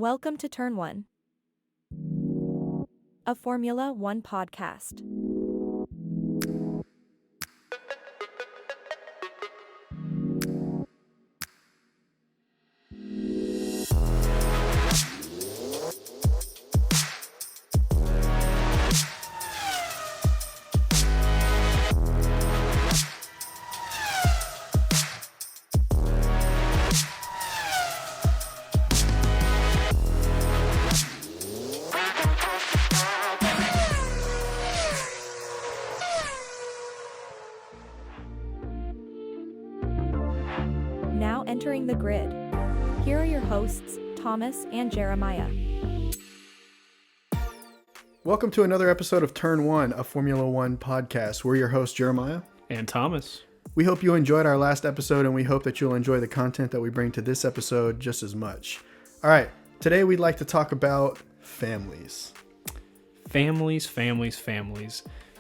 Welcome to Turn 1, a Formula One podcast. Now entering the grid. Here are your hosts, Thomas and Jeremiah. Welcome to another episode of Turn 1, a Formula One podcast. We're your hosts, Jeremiah and Thomas. We hope you enjoyed our last episode, and we hope that you'll enjoy the content that we bring to this episode just as much. All right, today we'd like to talk about families. Families.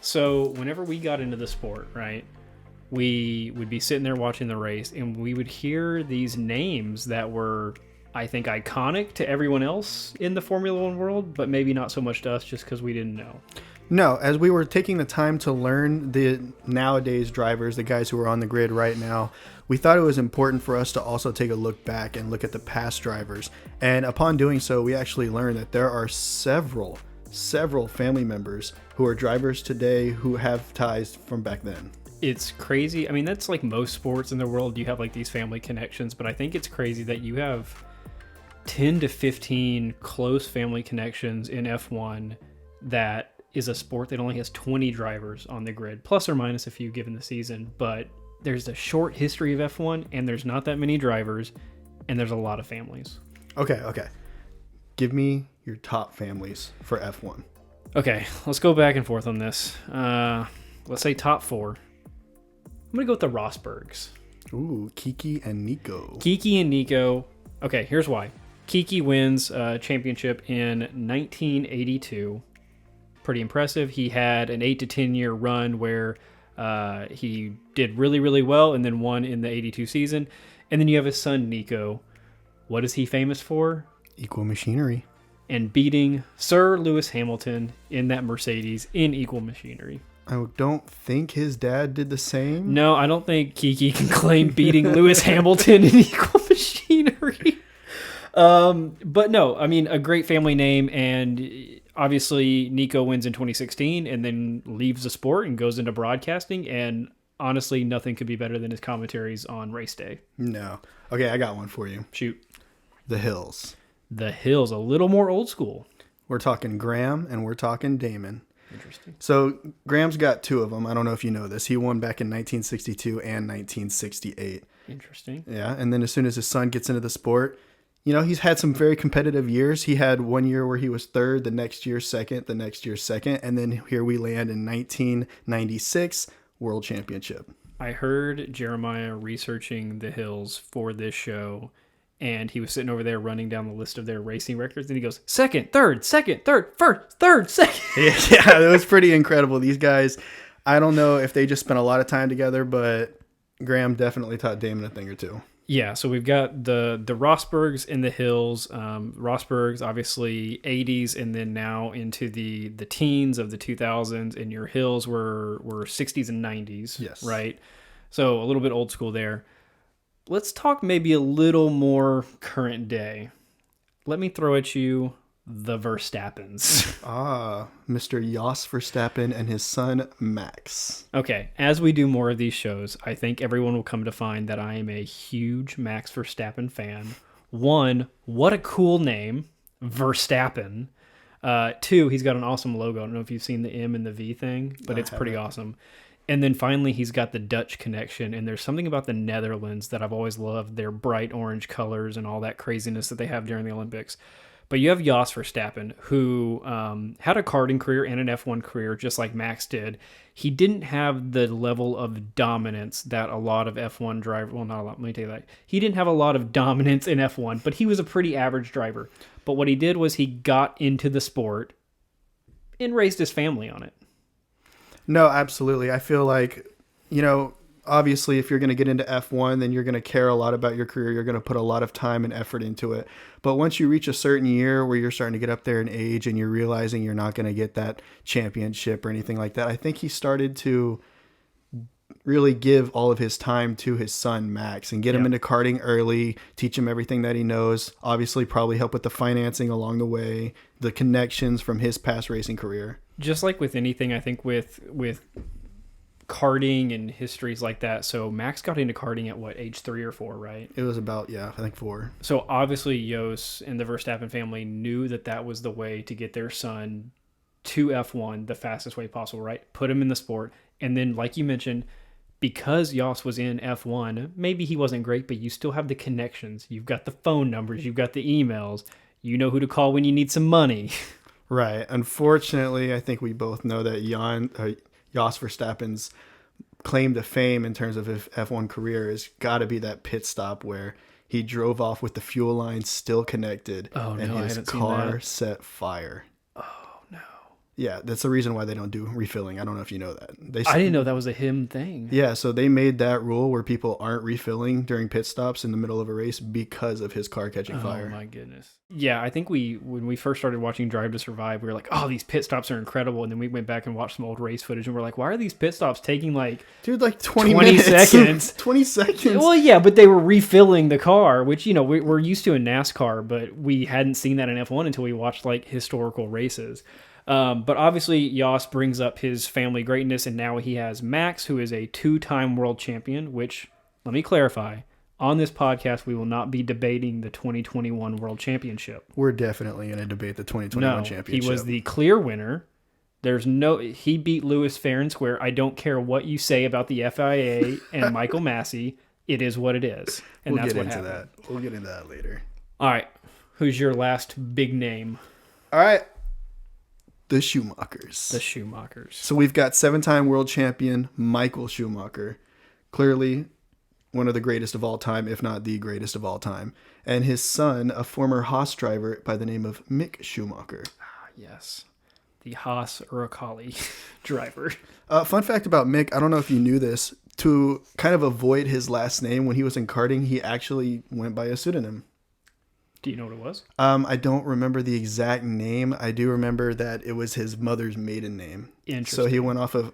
So whenever we got into the sport, right, we would be sitting there watching the race, and we would hear these names that were, I think, iconic to everyone else in the Formula One world, but maybe not so much to us just because we didn't know. No, as we were taking the time to learn the nowadays drivers, the guys who are on the grid right now, we thought it was important for us to also take a look back and look at the past drivers. And upon doing so, we actually learned that there are several family members who are drivers today who have ties from back then. It's crazy. I mean, that's like most sports in the world. You have like these family connections, but I think it's crazy that you have 10 to 15 close family connections in F1 that is a sport that only has 20 drivers on the grid, plus or minus a few given the season. But there's a short history of F1 and there's not that many drivers and there's a lot of families. Okay. Give me your top families for F1. Okay, let's go back and forth on this. Let's say top four. I'm going to go with the Rosbergs. Ooh, Kiki and Nico. Okay, here's why. Kiki wins a championship in 1982. Pretty impressive. He had an 8 to 10 year run where he did really, really well and then won in the 82 season. And then you have his son, Nico. What is he famous for? Equal machinery. And beating Sir Lewis Hamilton in that Mercedes in equal machinery. I don't think his dad did the same. No, I don't think Kiki can claim beating Lewis Hamilton in equal machinery. But no, I mean, a great family name, and obviously Nico wins in 2016 and then leaves the sport and goes into broadcasting, and honestly, nothing could be better than his commentaries on race day. No. Okay, I got one for you. Shoot. The Hills. The Hills, a little more old school. We're talking Graham and we're talking Damon. Interesting. So Graham's got two of them. I don't know if you know this. He won back in 1962 and 1968. Interesting. Yeah, and then as soon as his son gets into the sport, you know, he's had some very competitive years. He had one year where he was third, the next year second, and then here we land in 1996 World Championship. I heard Jeremiah researching the Hills for this show, and he was sitting over there running down the list of their racing records, and he goes, second, third, first, third, second. Yeah, it was pretty incredible. These guys, I don't know if they just spent a lot of time together, but Graham definitely taught Damon a thing or two. Yeah, so we've got the Rosbergs in the Hills. Rosbergs, obviously, 80s, and then now into the teens of the 2000s, and your Hills were 60s and 90s. Yes. Right? So a little bit old school there. Let's talk maybe a little more current day. Let me throw at you the Verstappens. Mr. Jos Verstappen and his son Max. Okay, as we do more of these shows, I think everyone will come to find that I am a huge Max Verstappen fan. One, what a cool name, Verstappen. Two, he's got an awesome logo. I don't know if you've seen the M and the V thing, but it's pretty awesome. And then finally, he's got the Dutch connection, and there's something about the Netherlands that I've always loved, their bright orange colors and all that craziness that they have during the Olympics. But you have Jos Verstappen, who had a karting career and an F1 career, just like Max did. He didn't have the level of dominance that a lot of F1 drivers... Well, not a lot. Let me tell you that. He didn't have a lot of dominance in F1, but he was a pretty average driver. But what he did was he got into the sport and raised his family on it. No, absolutely. I feel like, you know, obviously, if you're going to get into F1, then you're going to care a lot about your career. You're going to put a lot of time and effort into it. But once you reach a certain year where you're starting to get up there in age and you're realizing you're not going to get that championship or anything like that, I think he started to really give all of his time to his son, Max, and get him into karting early, teach him everything that he knows, obviously probably help with the financing along the way, the connections from his past racing career. Just like with anything, I think with karting and histories like that. So Max got into karting at what, age 3 or 4, right? It was about, I think 4. So obviously Jos and the Verstappen family knew that was the way to get their son to F1 the fastest way possible, right? Put him in the sport. And then, like you mentioned, because Jos was in F1, maybe he wasn't great, but you still have the connections. You've got the phone numbers. You've got the emails. You know who to call when you need some money. Right. Unfortunately, I think we both know that Jos Verstappen's claim to fame in terms of his F1 career has got to be that pit stop where he drove off with the fuel lines still connected and his car set fire. Yeah, that's the reason why they don't do refilling. I don't know if you know that. I didn't know that was a him thing. Yeah, so they made that rule where people aren't refilling during pit stops in the middle of a race because of his car catching fire. Oh my goodness. Yeah, I think when we first started watching Drive to Survive, we were like, oh, these pit stops are incredible. And then we went back and watched some old race footage and we're like, why are these pit stops taking like 20 minutes. seconds? 20 seconds. Well, yeah, but they were refilling the car, which, we're used to in NASCAR, but we hadn't seen that in F1 until we watched like historical races. But obviously Jos brings up his family greatness, and now he has Max, who is a 2-time world champion, which, let me clarify, on this podcast, we will not be debating the 2021 world championship. We're definitely going to debate the 2021 championship. He was the clear winner. He beat Lewis fair and square. I don't care what you say about the FIA and Michael Massey. It is what it is. And that's what happened. We'll get into that later. All right. Who's your last big name? All right. The Schumachers. So we've got 7-time world champion Michael Schumacher, clearly one of the greatest of all time, if not the greatest of all time, and his son, a former Haas driver by the name of Mick Schumacher. Yes, the Haas Uralkali driver. Fun fact about Mick, I don't know if you knew this, to kind of avoid his last name when he was in karting, he actually went by a pseudonym. Do you know what it was? I don't remember the exact name. I do remember that it was his mother's maiden name. Interesting. So he went off of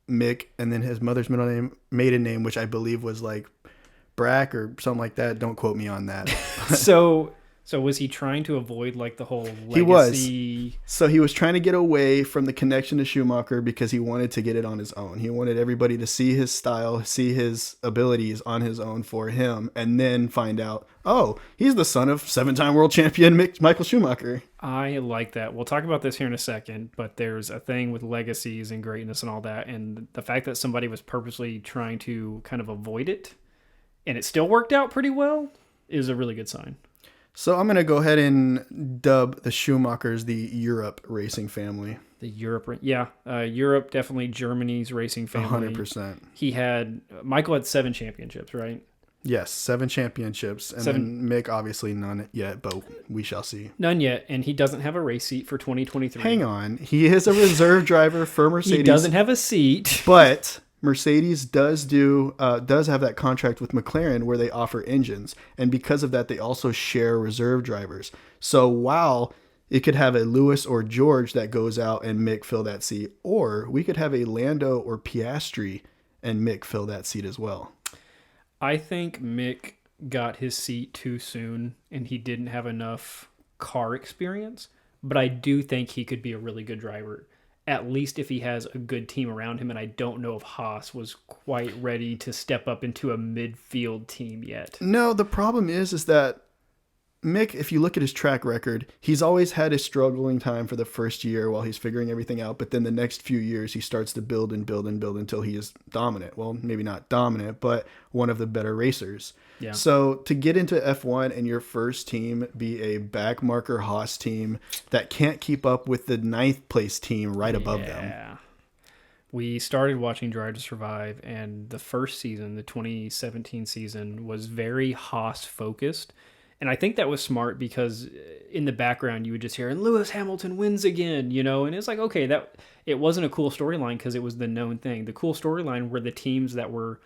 Mick and then his mother's maiden name, which I believe was like Brack or something like that. Don't quote me on that. So was he trying to avoid like the whole legacy? He was. So he was trying to get away from the connection to Schumacher because he wanted to get it on his own. He wanted everybody to see his style, see his abilities on his own for him, and then find out, oh, he's the son of 7-time world champion Michael Schumacher. I like that. We'll talk about this here in a second, but there's a thing with legacies and greatness and all that, and the fact that somebody was purposely trying to kind of avoid it, and it still worked out pretty well, is a really good sign. So I'm going to go ahead and dub the Schumachers the Europe racing family. The Europe, Europe, definitely Germany's racing family. 100%. Michael had 7 championships, right? Yes, 7 championships. And then Mick, obviously none yet, but we shall see. None yet, and he doesn't have a race seat for 2023. Hang on. He is a reserve driver for Mercedes. He doesn't have a seat. But Mercedes does have that contract with McLaren where they offer engines, and because of that they also share reserve drivers. So while it could have a Lewis or George that goes out and Mick fill that seat, or we could have a Lando or Piastri and Mick fill that seat as well. I think Mick got his seat too soon and he didn't have enough car experience, but I do think he could be a really good driver, at least if he has a good team around him, and I don't know if Haas was quite ready to step up into a midfield team yet. No, the problem is that Mick, if you look at his track record, he's always had a struggling time for the first year while he's figuring everything out, but then the next few years he starts to build and build and build until he is dominant. Well, maybe not dominant, but one of the better racers. Yeah. So to get into F1 and your first team be a backmarker Haas team that can't keep up with the 9th place team right above them. Yeah. We started watching Drive to Survive, and the first season, the 2017 season, was very Haas focused. And I think that was smart because in the background you would just hear, Lewis Hamilton wins again, and it's like, okay, that it wasn't a cool storyline because it was the known thing. The cool storyline were the teams that were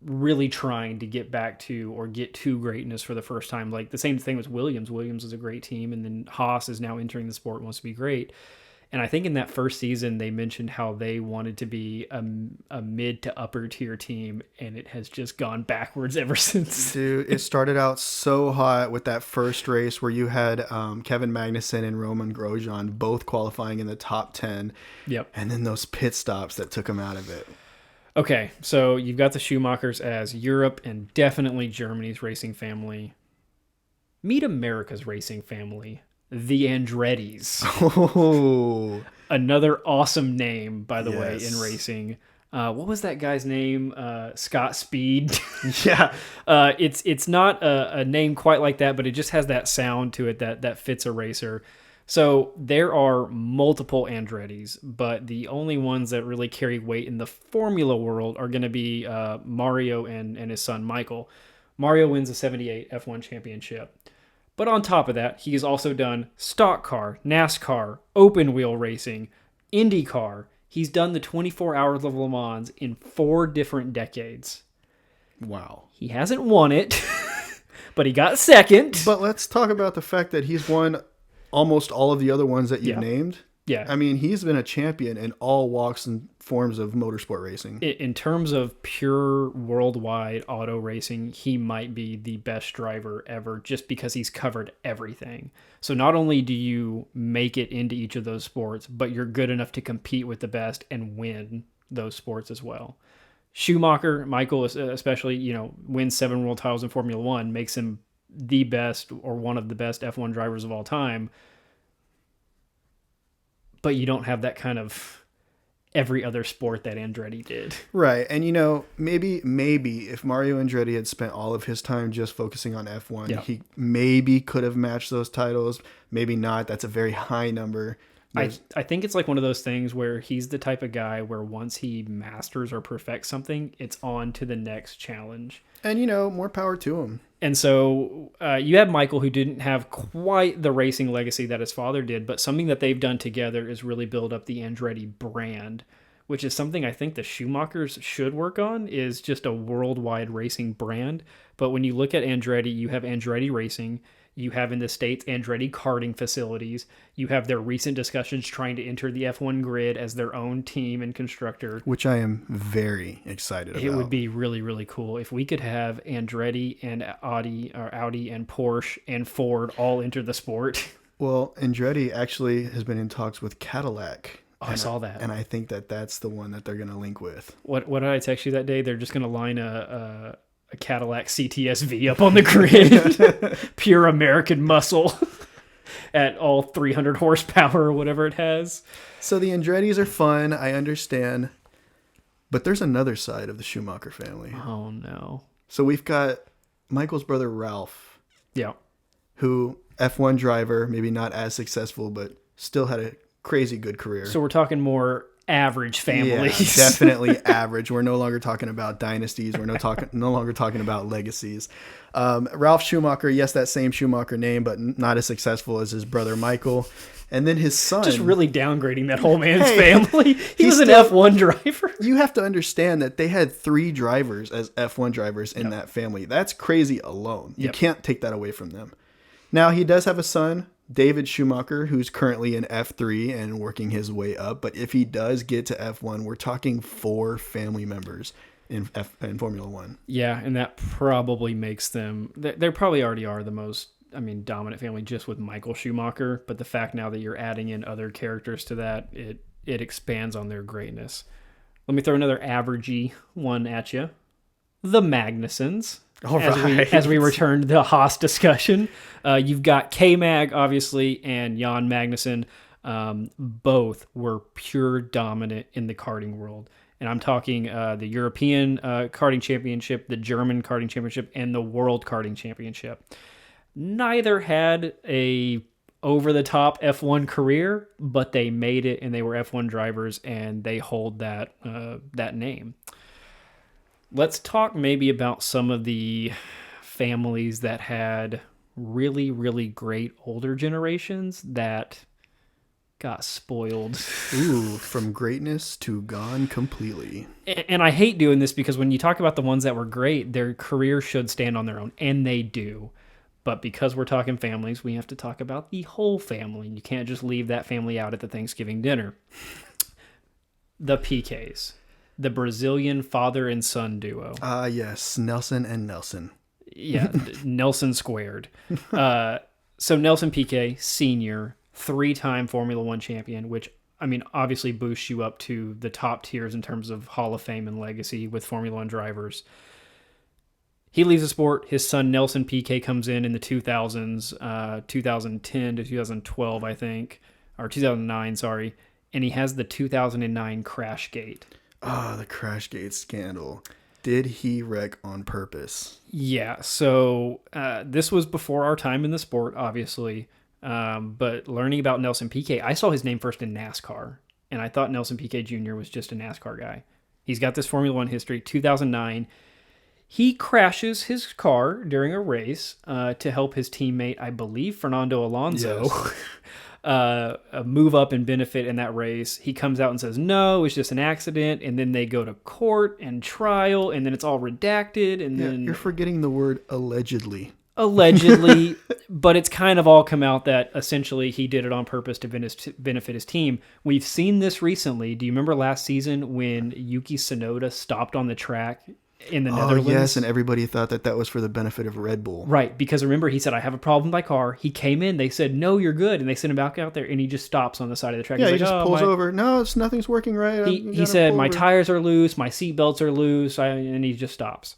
really trying to get back to or get to greatness for the first time. Like the same thing with Williams. Williams is a great team, and then Haas is now entering the sport and wants to be great. And I think in that first season, they mentioned how they wanted to be a mid to upper tier team, and it has just gone backwards ever since. Dude, it started out so hot with that first race where you had Kevin Magnussen and Roman Grosjean both qualifying in the top 10. Yep. And then those pit stops that took them out of it. Okay, so you've got the Schumachers as Europe and definitely Germany's racing family. Meet America's racing family. The Andrettis. Oh, Another awesome name, by the way, Yes. in racing. What was that guy's name? Scott Speed. yeah. It's not a name quite like that, but it just has that sound to it that fits a racer. So there are multiple Andrettis, but the only ones that really carry weight in the Formula world are going to be Mario and his son Michael. Mario wins the 78 F1 championship. But on top of that, he has also done stock car, NASCAR, open wheel racing, IndyCar. He's done the 24 Hours of Le Mans in 4 different decades. Wow. He hasn't won it, but he got second. But let's talk about the fact that he's won almost all of the other ones that you've Yeah. named. Yeah. I mean, he's been a champion in all walks and forms of motorsport racing. In terms of pure worldwide auto racing, he might be the best driver ever just because he's covered everything. So not only do you make it into each of those sports, but you're good enough to compete with the best and win those sports as well. Schumacher, Michael especially, wins 7 world titles in Formula One, makes him the best or one of the best F1 drivers of all time. But you don't have that kind of every other sport that Andretti did. Right. And, maybe if Mario Andretti had spent all of his time just focusing on F1, Yeah. he maybe could have matched those titles. Maybe not. That's a very high number. I think it's like one of those things where he's the type of guy where once he masters or perfects something, it's on to the next challenge. And, more power to him. And so you have Michael, who didn't have quite the racing legacy that his father did, but something that they've done together is really build up the Andretti brand, which is something I think the Schumachers should work on, is just a worldwide racing brand. But when you look at Andretti, you have Andretti Racing, you have in the States Andretti karting facilities, you have their recent discussions trying to enter the F1 grid as their own team and constructor. Which I am very excited about. It would be really, really cool if we could have Andretti and Audi and Porsche and Ford all enter the sport. Well, Andretti actually has been in talks with Cadillac. Oh, I saw that. And I think that that's the one that they're going to link with. What did I text you that day? They're just going to line a Cadillac CTS-V up on the grid. Pure American muscle at all 300 horsepower or whatever it has. So the Andrettis are fun. I understand. But there's another side of the Schumacher family. Oh, no. So we've got Michael's brother Ralph, Yeah. who F1 driver, maybe not as successful, but still had a crazy good career. So we're talking more average families. Yeah, definitely average. We're no longer talking about dynasties. We're no longer talking about legacies. Ralph Schumacher, yes, that same Schumacher name, but not as successful as his brother Michael. And then his son. Just really downgrading that whole man's Hey, family. He was an still- F1 driver. You have to understand that they had 3 drivers as F1 drivers in that family. That's crazy alone. You Yep. can't take that away from them. Now, he does have a son, David Schumacher, who's currently in F3 and working his way up. But if he does get to F1, we're talking 4 family members in Formula One. Yeah, and that probably makes them... They probably already are the most, dominant family just with Michael Schumacher. But the fact now that you're adding in other characters to that, it expands on their greatness. Let me throw another averagey one at you. The Magnusons. All as right. as we return to the Haas discussion. You've got K-Mag, obviously, and Jan Magnussen. Both were pure dominant in the karting world. And I'm talking the European karting championship, the German karting championship, and the World karting championship. Neither had a over-the-top F1 career, but they made it, and they were F1 drivers, and they hold that name. Let's talk maybe about some of the families that had really, really great older generations that got spoiled. Ooh, from greatness to gone completely. And I hate doing this because when you talk about the ones that were great, their career should stand on their own, and they do. But because we're talking families, we have to talk about the whole family. You can't just leave that family out at the Thanksgiving dinner. The PKs, the Brazilian father and son duo. Ah, yes, Nelson and Nelson. Yeah, Nelson squared. So Nelson Piquet, senior, 3-time Formula One champion, which, I mean, obviously boosts you up to the top tiers in terms of Hall of Fame and legacy with Formula One drivers. He leaves the sport. His son, Nelson Piquet, comes in the 2000s, 2010 to 2012, I think, or 2009, sorry, and he has the 2009 crash gate. Ah, the Crashgate scandal. Did he wreck on purpose? Yeah, so this was before our time in the sport, obviously, but learning about Nelson Piquet, I saw his name first in NASCAR, and I thought Nelson Piquet Jr. was just a NASCAR guy. He's got this Formula One history, 2009. He crashes his car during a race to help his teammate, I believe, Fernando Alonso, move up and benefit in that race. He comes out and says, no, it's just an accident. And then they go to court and trial, and then it's all redacted. And then You're forgetting the word allegedly. Allegedly, but it's kind of all come out that essentially he did it on purpose to benefit his team. We've seen this recently. Do you remember last season when Yuki Tsunoda stopped on the track in the Netherlands? Oh, yes, and everybody thought that was for the benefit of Red Bull. Right, because remember, he said, I have a problem with my car. He came in, they said, no, you're good, and they sent him back out there, and he just stops on the side of the track. Yeah, He's he like, just pulls over. No, nothing's working right. He said, my tires are loose, my seat belts are loose, and he just stops.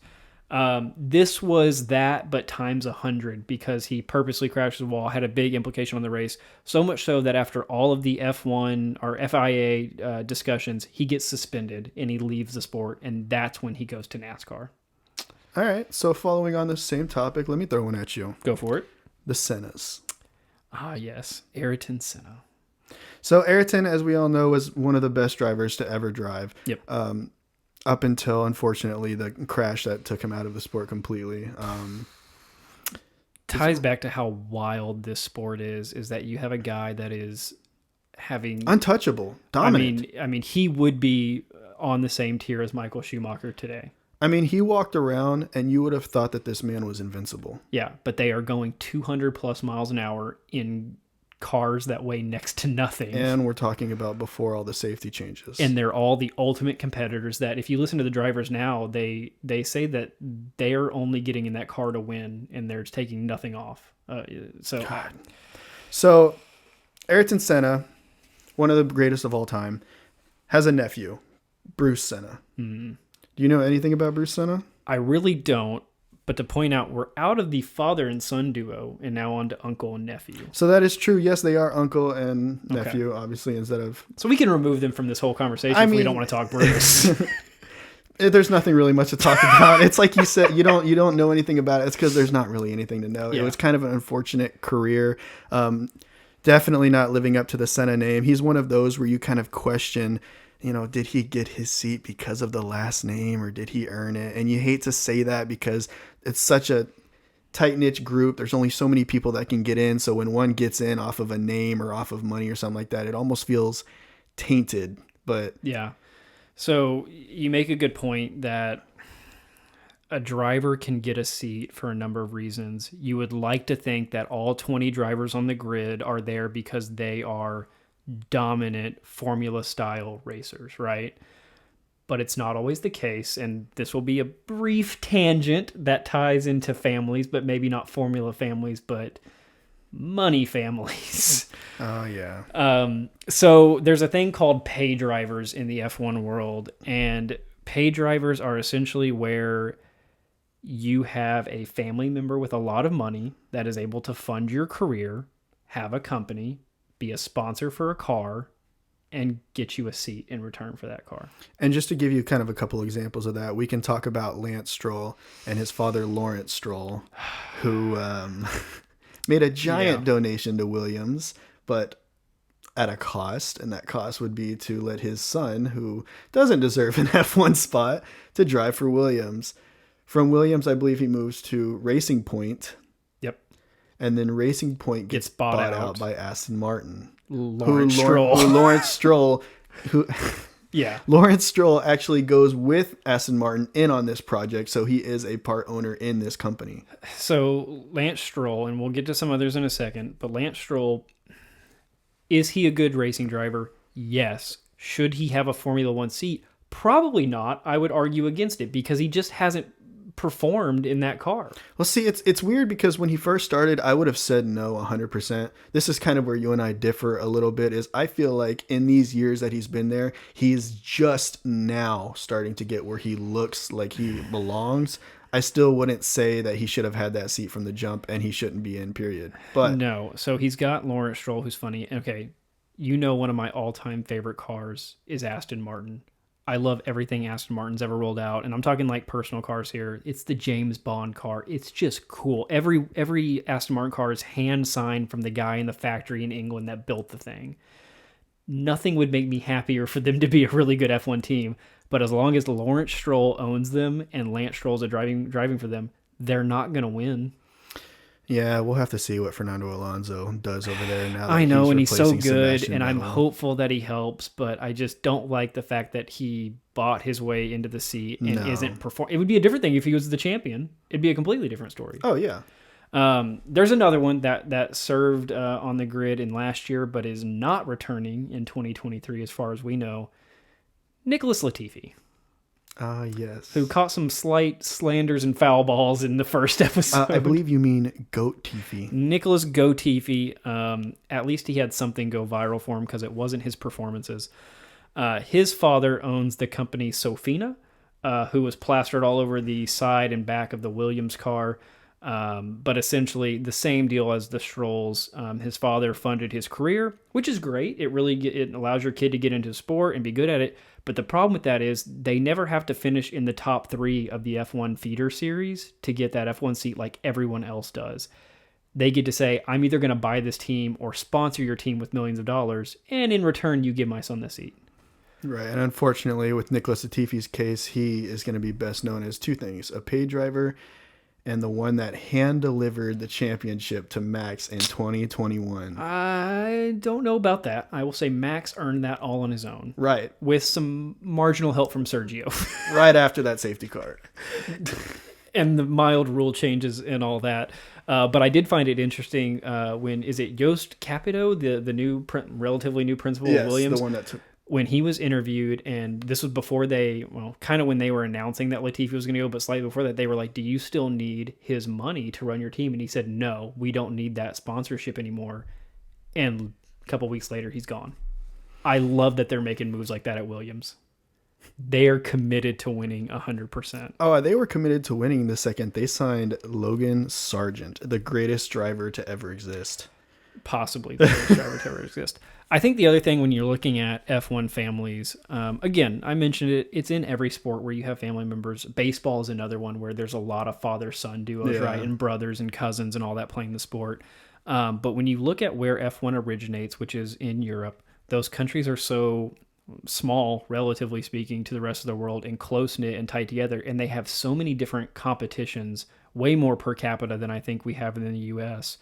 This was that, but times 100, because he purposely crashed the wall, had a big implication on the race. So much so that after all of the F1 or FIA discussions, he gets suspended and he leaves the sport, and that's when he goes to NASCAR. All right, so following on this same topic, let me throw one at you. Go for it. The Sennas. Ah, yes, Ayrton Senna. So Ayrton, as we all know, was one of the best drivers to ever drive. Yep. Up until, unfortunately, the crash that took him out of the sport completely. Ties back to how wild this sport is that you have a guy that is having... untouchable, dominant. I mean, he would be on the same tier as Michael Schumacher today. I mean, he walked around and you would have thought that this man was invincible. Yeah, but they are going 200 plus miles an hour in cars that weigh next to nothing. And we're talking about before all the safety changes. And they're all the ultimate competitors that if you listen to the drivers now, they say that they are only getting in that car to win and they're taking nothing off. So Ayrton Senna, one of the greatest of all time, has a nephew, Bruce Senna. Mm. Do you know anything about Bruce Senna? I really don't. But to point out, we're out of the father and son duo and now on to uncle and nephew. So that is true. Yes, they are uncle and nephew, obviously, instead of... So we can remove them from this whole conversation if we don't want to talk Bruce. There's nothing really much to talk about. It's like you said, you don't know anything about it. It's because there's not really anything to know. Yeah. It was kind of an unfortunate career. Definitely not living up to the Senna name. He's one of those where you kind of question... did he get his seat because of the last name or did he earn it? And you hate to say that because it's such a tight-knit group. There's only so many people that can get in. So when one gets in off of a name or off of money or something like that, it almost feels tainted. But yeah. So you make a good point that a driver can get a seat for a number of reasons. You would like to think that all 20 drivers on the grid are there because they are dominant formula style racers, right? But it's not always the case, and this will be a brief tangent that ties into families, but maybe not formula families, but money families. Oh yeah. So there's a thing called pay drivers in the F1 world, and pay drivers are essentially where you have a family member with a lot of money that is able to fund your career, have a company, be a sponsor for a car, and get you a seat in return for that car. And just to give you kind of a couple examples of that, we can talk about Lance Stroll and his father, Lawrence Stroll, who made a giant donation to Williams, but at a cost. And that cost would be to let his son, who doesn't deserve an F1 spot, to drive for Williams. From Williams, I believe he moves to Racing Point. Yep. And then Racing Point gets bought out out by Aston Martin. Lawrence Stroll. Lawrence Stroll, who Yeah. Lawrence Stroll actually goes with Aston Martin in on this project, so he is a part owner in this company. So Lance Stroll, and we'll get to some others in a second, but Lance Stroll, is he a good racing driver? Yes. Should he have a Formula One seat? Probably not. I would argue against it because he just hasn't performed in that car. Well, see, it's weird because when he first started, I would have said no 100%. This is kind of where you and I differ a little bit, is I feel like in these years that he's been there, he's just now starting to get where he looks like he belongs. I still wouldn't say that he should have had that seat from the jump and he shouldn't be in, period. But no. So he's got Lawrence Stroll, who's funny. Okay, you know one of my all-time favorite cars is Aston Martin. I love everything Aston Martin's ever rolled out, and I'm talking like personal cars here. It's the James Bond car. It's just cool. Every Aston Martin car is hand signed from the guy in the factory in England that built the thing. Nothing would make me happier for them to be a really good F1 team, but as long as Lawrence Stroll owns them and Lance Stroll's driving for them, they're not going to win. yeah, we'll have to see what Fernando Alonso does over there now. I know, and he's so replacing good, Sebastian and I'm Vettel. hopeful that he helps, but I just don't like the fact that he bought his way into the seat and No. isn't performing. It would be a different thing if he was the champion. It'd be a completely different story. Oh, yeah. There's another one that served on the grid in last year, but is not returning in 2023 as far as we know. Nicholas Latifi, Yes. who caught some slight slanders and foul balls in the first episode. I believe you mean Goat Tiffy. Nicholas Gotifi, at least he had something go viral for him because it wasn't his performances. His father owns the company Sofina, who was plastered all over the side and back of the Williams car. But essentially the same deal as the Strolls. His father funded his career, which is great. It allows your kid to get into sport and be good at it. But the problem with that is they never have to finish in the top 3 of the F1 feeder series to get that F1 seat like everyone else does. They get to say, I'm either going to buy this team or sponsor your team with millions of dollars, and in return, you give my son the seat. Right, and unfortunately, with Nicholas Latifi's case, he is going to be best known as 2 things: a paid driver and the one that hand-delivered the championship to Max in 2021. I don't know about that. I will say Max earned that all on his own. Right. With some marginal help from Sergio. Right after that safety car. And the mild rule changes and all that. But I did find it interesting when, is it Yost Capito, the new, relatively new principal of Williams? The one that took... When he was interviewed, and this was before kind of when they were announcing that Latifi was going to go, but slightly before that, they were like, do you still need his money to run your team? And he said, no, we don't need that sponsorship anymore. And a couple weeks later, he's gone. I love that they're making moves like that at Williams. They are committed to winning 100%. Oh, they were committed to winning the second they signed Logan Sargent, the greatest driver to ever exist. Possibly the greatest driver to ever exist. I think the other thing when you're looking at F1 families, again, I mentioned it, it's in every sport where you have family members. Baseball is another one where there's a lot of father-son duos, Yeah. right? And brothers and cousins and all that playing the sport. But when you look at where F1 originates, which is in Europe, those countries are so small, relatively speaking, to the rest of the world and close-knit and tight together. And they have so many different competitions, way more per capita than I think we have in the U.S.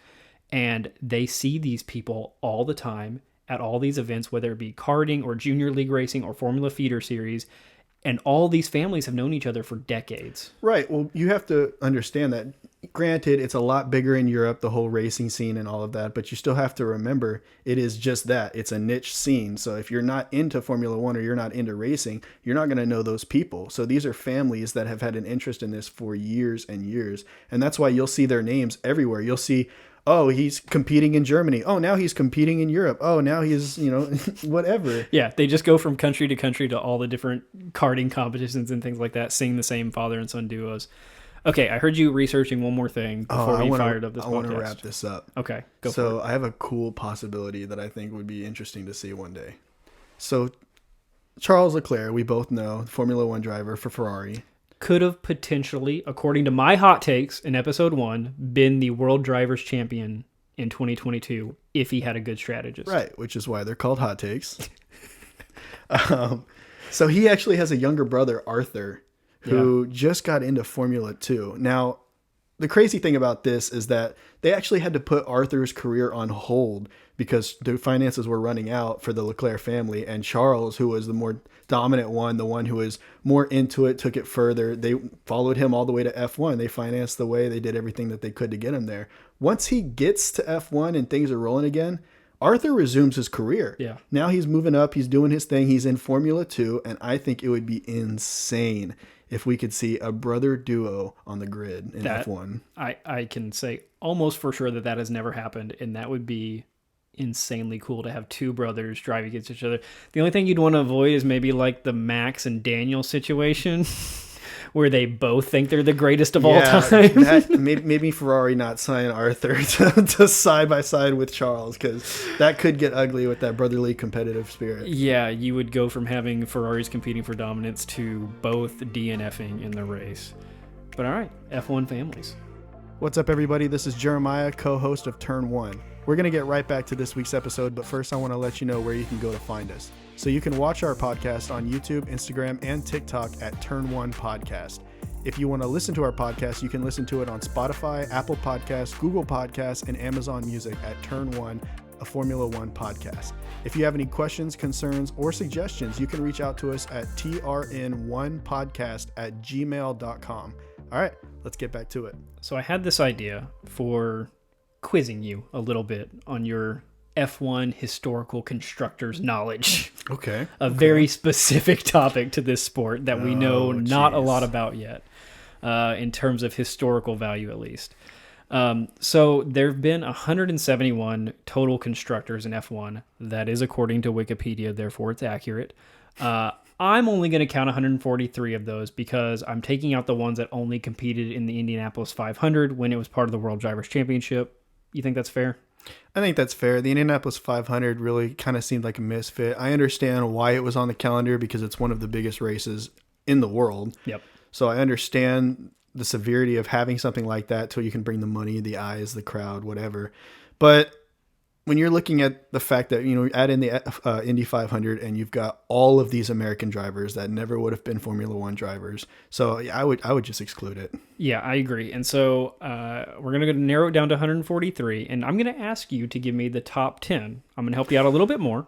And they see these people all the time at all these events, whether it be karting or junior league racing or Formula Feeder Series. And all these families have known each other for decades. Right. Well, you have to understand that. Granted, it's a lot bigger in Europe, the whole racing scene and all of that, but you still have to remember it is just that. It's a niche scene. So if you're not into Formula One or you're not into racing, you're not going to know those people. So these are families that have had an interest in this for years and years. And that's why you'll see their names everywhere. You'll see, oh, he's competing in Germany. Oh, now he's competing in Europe. Oh, now he's, whatever. Yeah, they just go from country to all the different karting competitions and things like that, seeing the same father and son duos. Okay, I heard you researching one more thing before we fired up this podcast. I want to wrap this up. Okay, go for it. So I have a cool possibility that I think would be interesting to see one day. So Charles Leclerc, we both know, Formula One driver for Ferrari. Could have potentially, according to my hot takes in episode 1, been the world drivers champion in 2022 if he had a good strategist. Right, which is why they're called hot takes. So he actually has a younger brother, Arthur, who just got into Formula 2. Now, the crazy thing about this is that they actually had to put Arthur's career on hold because the finances were running out for the Leclerc family, and Charles, who was the more dominant one, the one who was more into it, took it further. They followed him all the way to F1. They financed the way. They did everything that they could to get him there. Once he gets to F1 and things are rolling again, Arthur resumes his career. Yeah. Now he's moving up. He's doing his thing. He's in Formula 2, and I think it would be insane if we could see a brother duo on the grid in F1. I can say almost for sure that has never happened, and that would be insanely cool to have two brothers drive against each other. The only thing you'd want to avoid is maybe like the Max and Daniel situation where they both think they're the greatest of all time. Maybe Ferrari not sign Arthur to side by side with Charles, because that could get ugly with that brotherly competitive spirit. Yeah, you would go from having Ferraris competing for dominance to both DNFing in the race. But all right, F1 families. What's up, everybody? This is Jeremiah, co-host of Turn 1. We're going to get right back to this week's episode, but first I want to let you know where you can go to find us. So you can watch our podcast on YouTube, Instagram, and TikTok at Turn 1 Podcast. If you want to listen to our podcast, you can listen to it on Spotify, Apple Podcasts, Google Podcasts, and Amazon Music at Turn 1, a Formula One podcast. If you have any questions, concerns, or suggestions, you can reach out to us at trn1podcast@gmail.com. All right, let's get back to it. So I had this idea for quizzing you a little bit on your F1 historical constructors knowledge. Okay. A very specific topic to this sport that we know not a lot about yet, in terms of historical value at least. So there have been 171 total constructors in F1. That is according to Wikipedia, therefore it's accurate. I'm only going to count 143 of those because I'm taking out the ones that only competed in the Indianapolis 500 when it was part of the World Drivers' Championship. You think that's fair? I think that's fair. The Indianapolis 500 really kind of seemed like a misfit. I understand why it was on the calendar because it's one of the biggest races in the world. Yep. So I understand the severity of having something like that till you can bring the money, the eyes, the crowd, whatever. But when you're looking at the fact that, add in the Indy 500 and you've got all of these American drivers that never would have been Formula One drivers. So I would just exclude it. Yeah, I agree. And so we're going to narrow it down to 143. And I'm going to ask you to give me the top 10. I'm going to help you out a little bit more.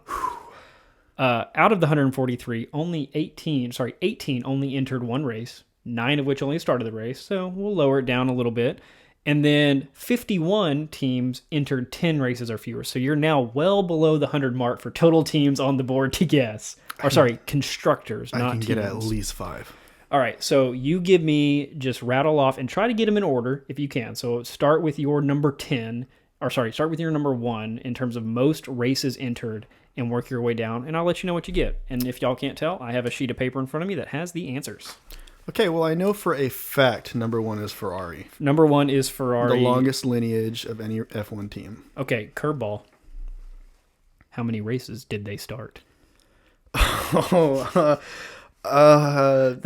Out of the 143, 18 only entered one race, 9 of which only started the race. So we'll lower it down a little bit. And then 51 teams entered 10 races or fewer. So you're now well below the 100 mark for total teams on the board to guess. Constructors, not teams. I can get at least 5. All right, so you give me, just rattle off and try to get them in order if you can. So start with your number 1 in terms of most races entered and work your way down, and I'll let you know what you get. And if y'all can't tell, I have a sheet of paper in front of me that has the answers. Okay, well, I know for a fact number 1 is Ferrari. Number 1 is Ferrari. The longest lineage of any F1 team. Okay, curveball. How many races did they start? The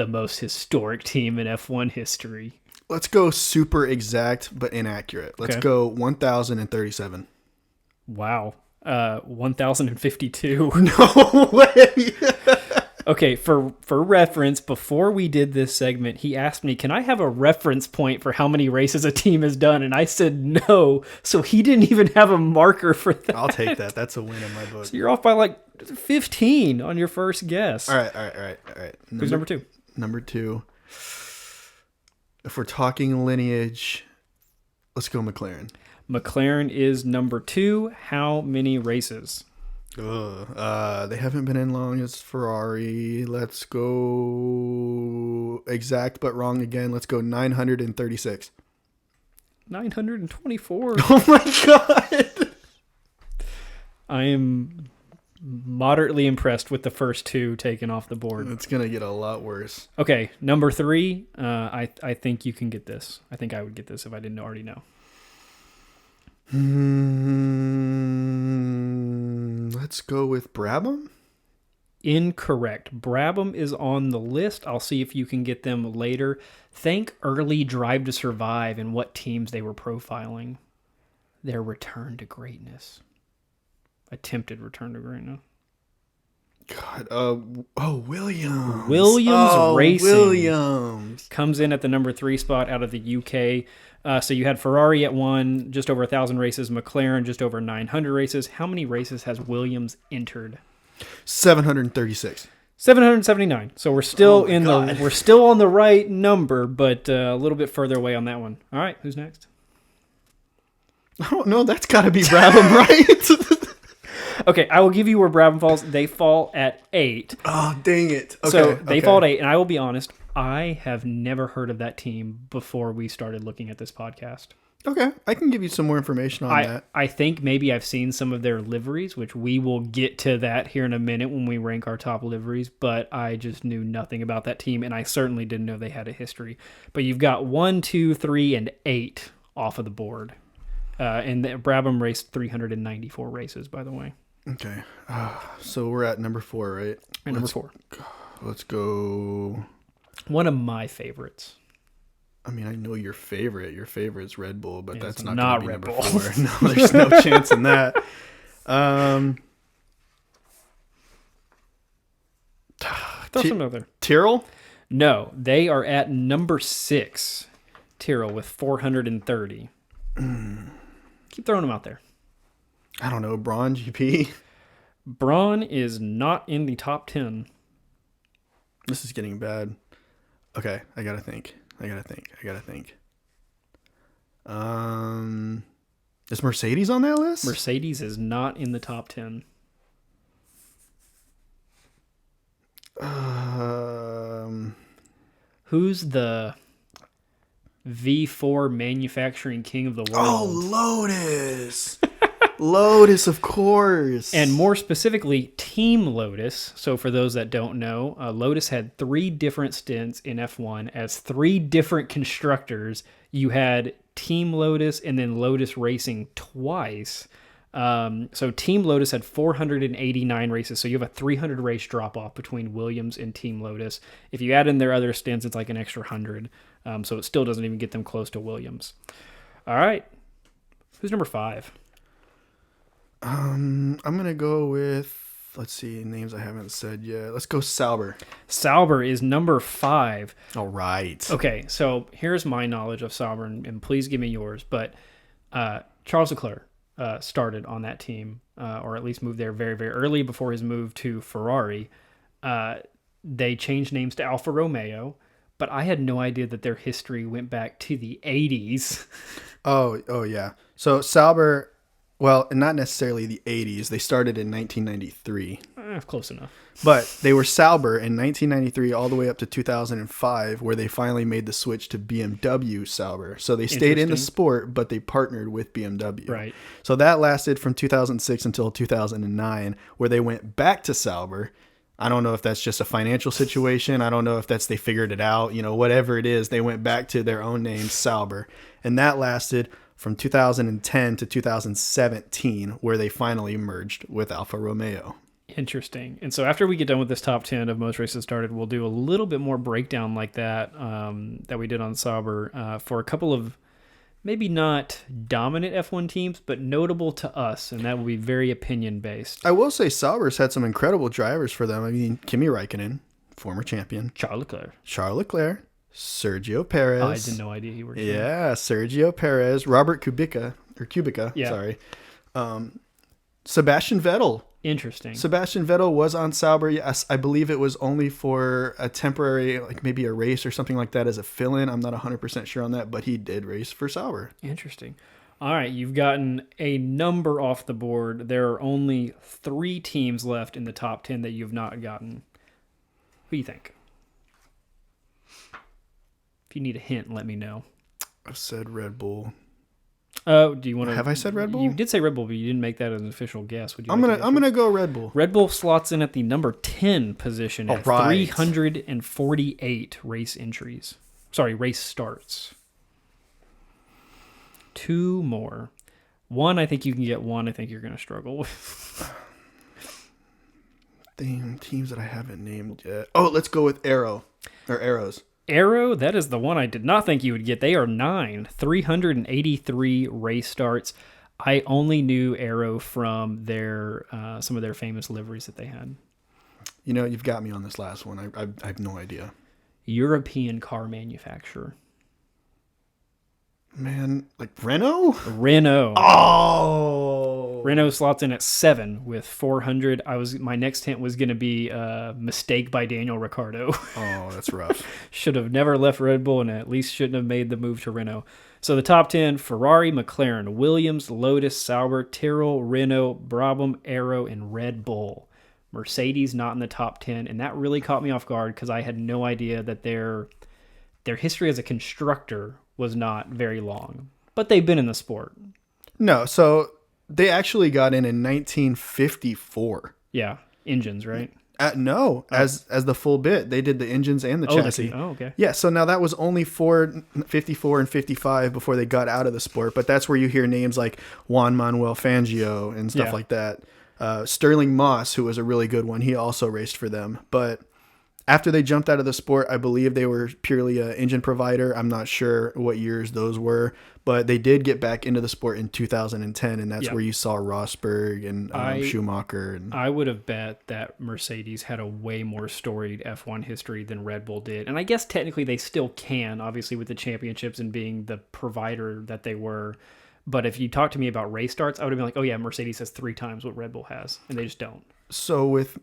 most historic team in F1 history. Let's go super exact but inaccurate. Let's go 1,037. Wow. 1,052. No way. Okay, for reference, before we did this segment, he asked me, can I have a reference point for how many races a team has done? And I said no, so he didn't even have a marker for that. I'll take that. That's a win in my book. So you're off by like 15 on your first guess. All right. Who's number 2? Number 2. If we're talking lineage, let's go McLaren. McLaren is number 2. How many races? They haven't been in long as Ferrari. Let's go exact but wrong again. Let's go 936. 924. Oh my god. I am moderately impressed with the first 2 taken off the board. It's going to get a lot worse. Okay, number 3. I think you can get this. I think I would get this if I didn't already know. Let's go with Brabham. Incorrect. Brabham is on the list. I'll see if you can get them later. Think early Drive to Survive and what teams they were profiling. Their return to greatness. Attempted return to greatness. God, God. Williams. Williams Racing. Williams. Comes in at the number 3 spot out of the UK. So you had Ferrari at 1, just over 1,000 races. McLaren, just over 900 races. How many races has Williams entered? 736. 779. So we're still we're still on the right number, but a little bit further away on that one. All right, who's next? I don't know. That's got to be Brabham, right? Okay, I will give you where Brabham falls. They fall at 8. Oh, dang it. Okay, so they fall at 8, and I will be honest, I have never heard of that team before we started looking at this podcast. Okay, I can give you some more information on that. I think maybe I've seen some of their liveries, which we will get to that here in a minute when we rank our top liveries, but I just knew nothing about that team, and I certainly didn't know they had a history. But you've got 1, 2, 3, and 8 off of the board. And Brabham raced 394 races, by the way. Okay, so we're at number 4, right? Number 4. Let's go. One of my favorites. I mean, I know your favorite. Your favorite's Red Bull, but that's not not going to be Red number Bull. 4. No, there's no chance in that. Throw some out there. Tyrrell? No, they are at number 6. Tyrrell with 430. Keep throwing them out there. I don't know. Braun GP? Braun is not in the top 10. This is getting bad. Okay, I gotta think. Is Mercedes on that list? Mercedes is not in the top 10. Who's the V4 manufacturing king of the world? Oh, Lotus. Lotus, of course. And more specifically, Team Lotus. So for those that don't know, Lotus had 3 different stints in F1 as 3 different constructors. You had Team Lotus and then Lotus Racing twice. So Team Lotus had 489 races. So you have a 300 race drop off between Williams and Team Lotus. If you add in their other stints, it's like an extra 100. So it still doesn't even get them close to Williams. All right. Who's number 5? I'm going to go with, let's see, names I haven't said yet. Let's go Sauber. Sauber is number 5. All right. Okay, so here's my knowledge of Sauber, and please give me yours. But Charles Leclerc started on that team, or at least moved there very, very early before his move to Ferrari. They changed names to Alfa Romeo, but I had no idea that their history went back to the 80s. Oh yeah. So Sauber... Well, not necessarily the 80s. They started in 1993. Close enough. But they were Sauber in 1993 all the way up to 2005, where they finally made the switch to BMW Sauber. So they stayed in the sport, but they partnered with BMW. Right. So that lasted from 2006 until 2009, where they went back to Sauber. I don't know if that's just a financial situation. I don't know if that's they figured it out. You know, whatever it is, they went back to their own name, Sauber. And that lasted from 2010 to 2017, where they finally merged with Alfa Romeo. Interesting. And so after we get done with this top 10 of most races started, we'll do a little bit more breakdown like that that we did on Sauber for a couple of maybe not dominant F1 teams, but notable to us, and that will be very opinion-based. I will say Sauber's had some incredible drivers for them. I mean, Kimi Räikkönen, former champion. Charles Leclerc. Sergio Perez. I had no idea he was. Yeah, Sergio Perez. Robert Kubica. Yeah. Sorry. Sebastian Vettel. Interesting. Sebastian Vettel was on Sauber. Yes, I believe it was only for a temporary, like maybe a race or something like that as a fill-in. I'm not 100% sure on that, but he did race for Sauber. Interesting. All right, you've gotten a number off the board. There are only 3 teams left in the top 10 that you've not gotten. What do you think? If you need a hint, let me know. I've said Red Bull. Do you want to? Have I said Red Bull? You did say Red Bull, but you didn't make that as an official guess. Would you? I'm gonna go Red Bull. Red Bull slots in at the number 10 position at 348 race entries. Sorry, race starts. 2 more. 1, I think you can get. 1, I think you're going to struggle with. Damn, teams that I haven't named yet. Oh, let's go with Arrows. Arrow, that is the one I did not think you would get. They are 9, 383 race starts. I only knew Arrow from their some of their famous liveries that they had. You know, you've got me on this last one. I have no idea. European car manufacturer. Man, like Renault? Renault. Oh! Renault slots in at 7 with 400. My next hint was going to be mistake by Daniel Ricciardo. Oh, that's rough. Should have never left Red Bull and at least shouldn't have made the move to Renault. So the top 10, Ferrari, McLaren, Williams, Lotus, Sauber, Tyrrell, Renault, Brabham, Arrow, and Red Bull. Mercedes not in the top 10, and that really caught me off guard because I had no idea that their history as a constructor was not very long. But they've been in the sport. No, so they actually got in 1954. Yeah, engines, right? No, as the full bit. They did the engines and the chassis. Okay. Yeah, so now that was only for 54 and 55 before they got out of the sport, but that's where you hear names like Juan Manuel Fangio and stuff like that. Sterling Moss, who was a really good one, he also raced for them. But after they jumped out of the sport, I believe they were purely an engine provider. I'm not sure what years those were, but they did get back into the sport in 2010, and that's where you saw Rosberg and Schumacher. And I would have bet that Mercedes had a way more storied F1 history than Red Bull did. And I guess technically they still can, obviously with the championships and being the provider that they were. But if you talk to me about race starts, I would have been like, oh yeah, Mercedes has 3 times what Red Bull has, and they just don't. So with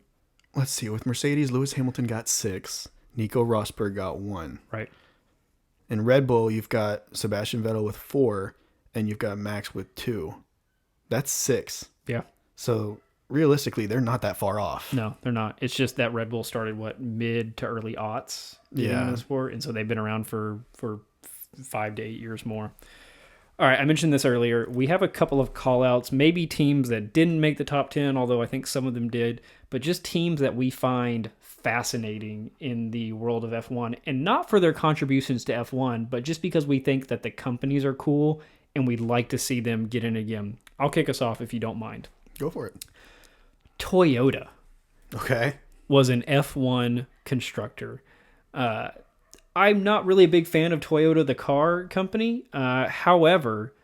Mercedes, Lewis Hamilton got 6, Nico Rosberg got 1. Right. In Red Bull, you've got Sebastian Vettel with 4, and you've got Max with 2. That's 6. Yeah. So realistically, they're not that far off. No, they're not. It's just that Red Bull started mid to early aughts in the sport, and so they've been around for 5 to 8 years more. All right, I mentioned this earlier. We have a couple of call-outs, maybe teams that didn't make the top 10, although I think some of them did, but just teams that we find fascinating in the world of F1, and not for their contributions to F1, but just because we think that the companies are cool and we'd like to see them get in again. I'll kick us off if you don't mind. Go for it. Toyota. Okay. Was an F1 constructor. I'm not really a big fan of Toyota, the car company. However,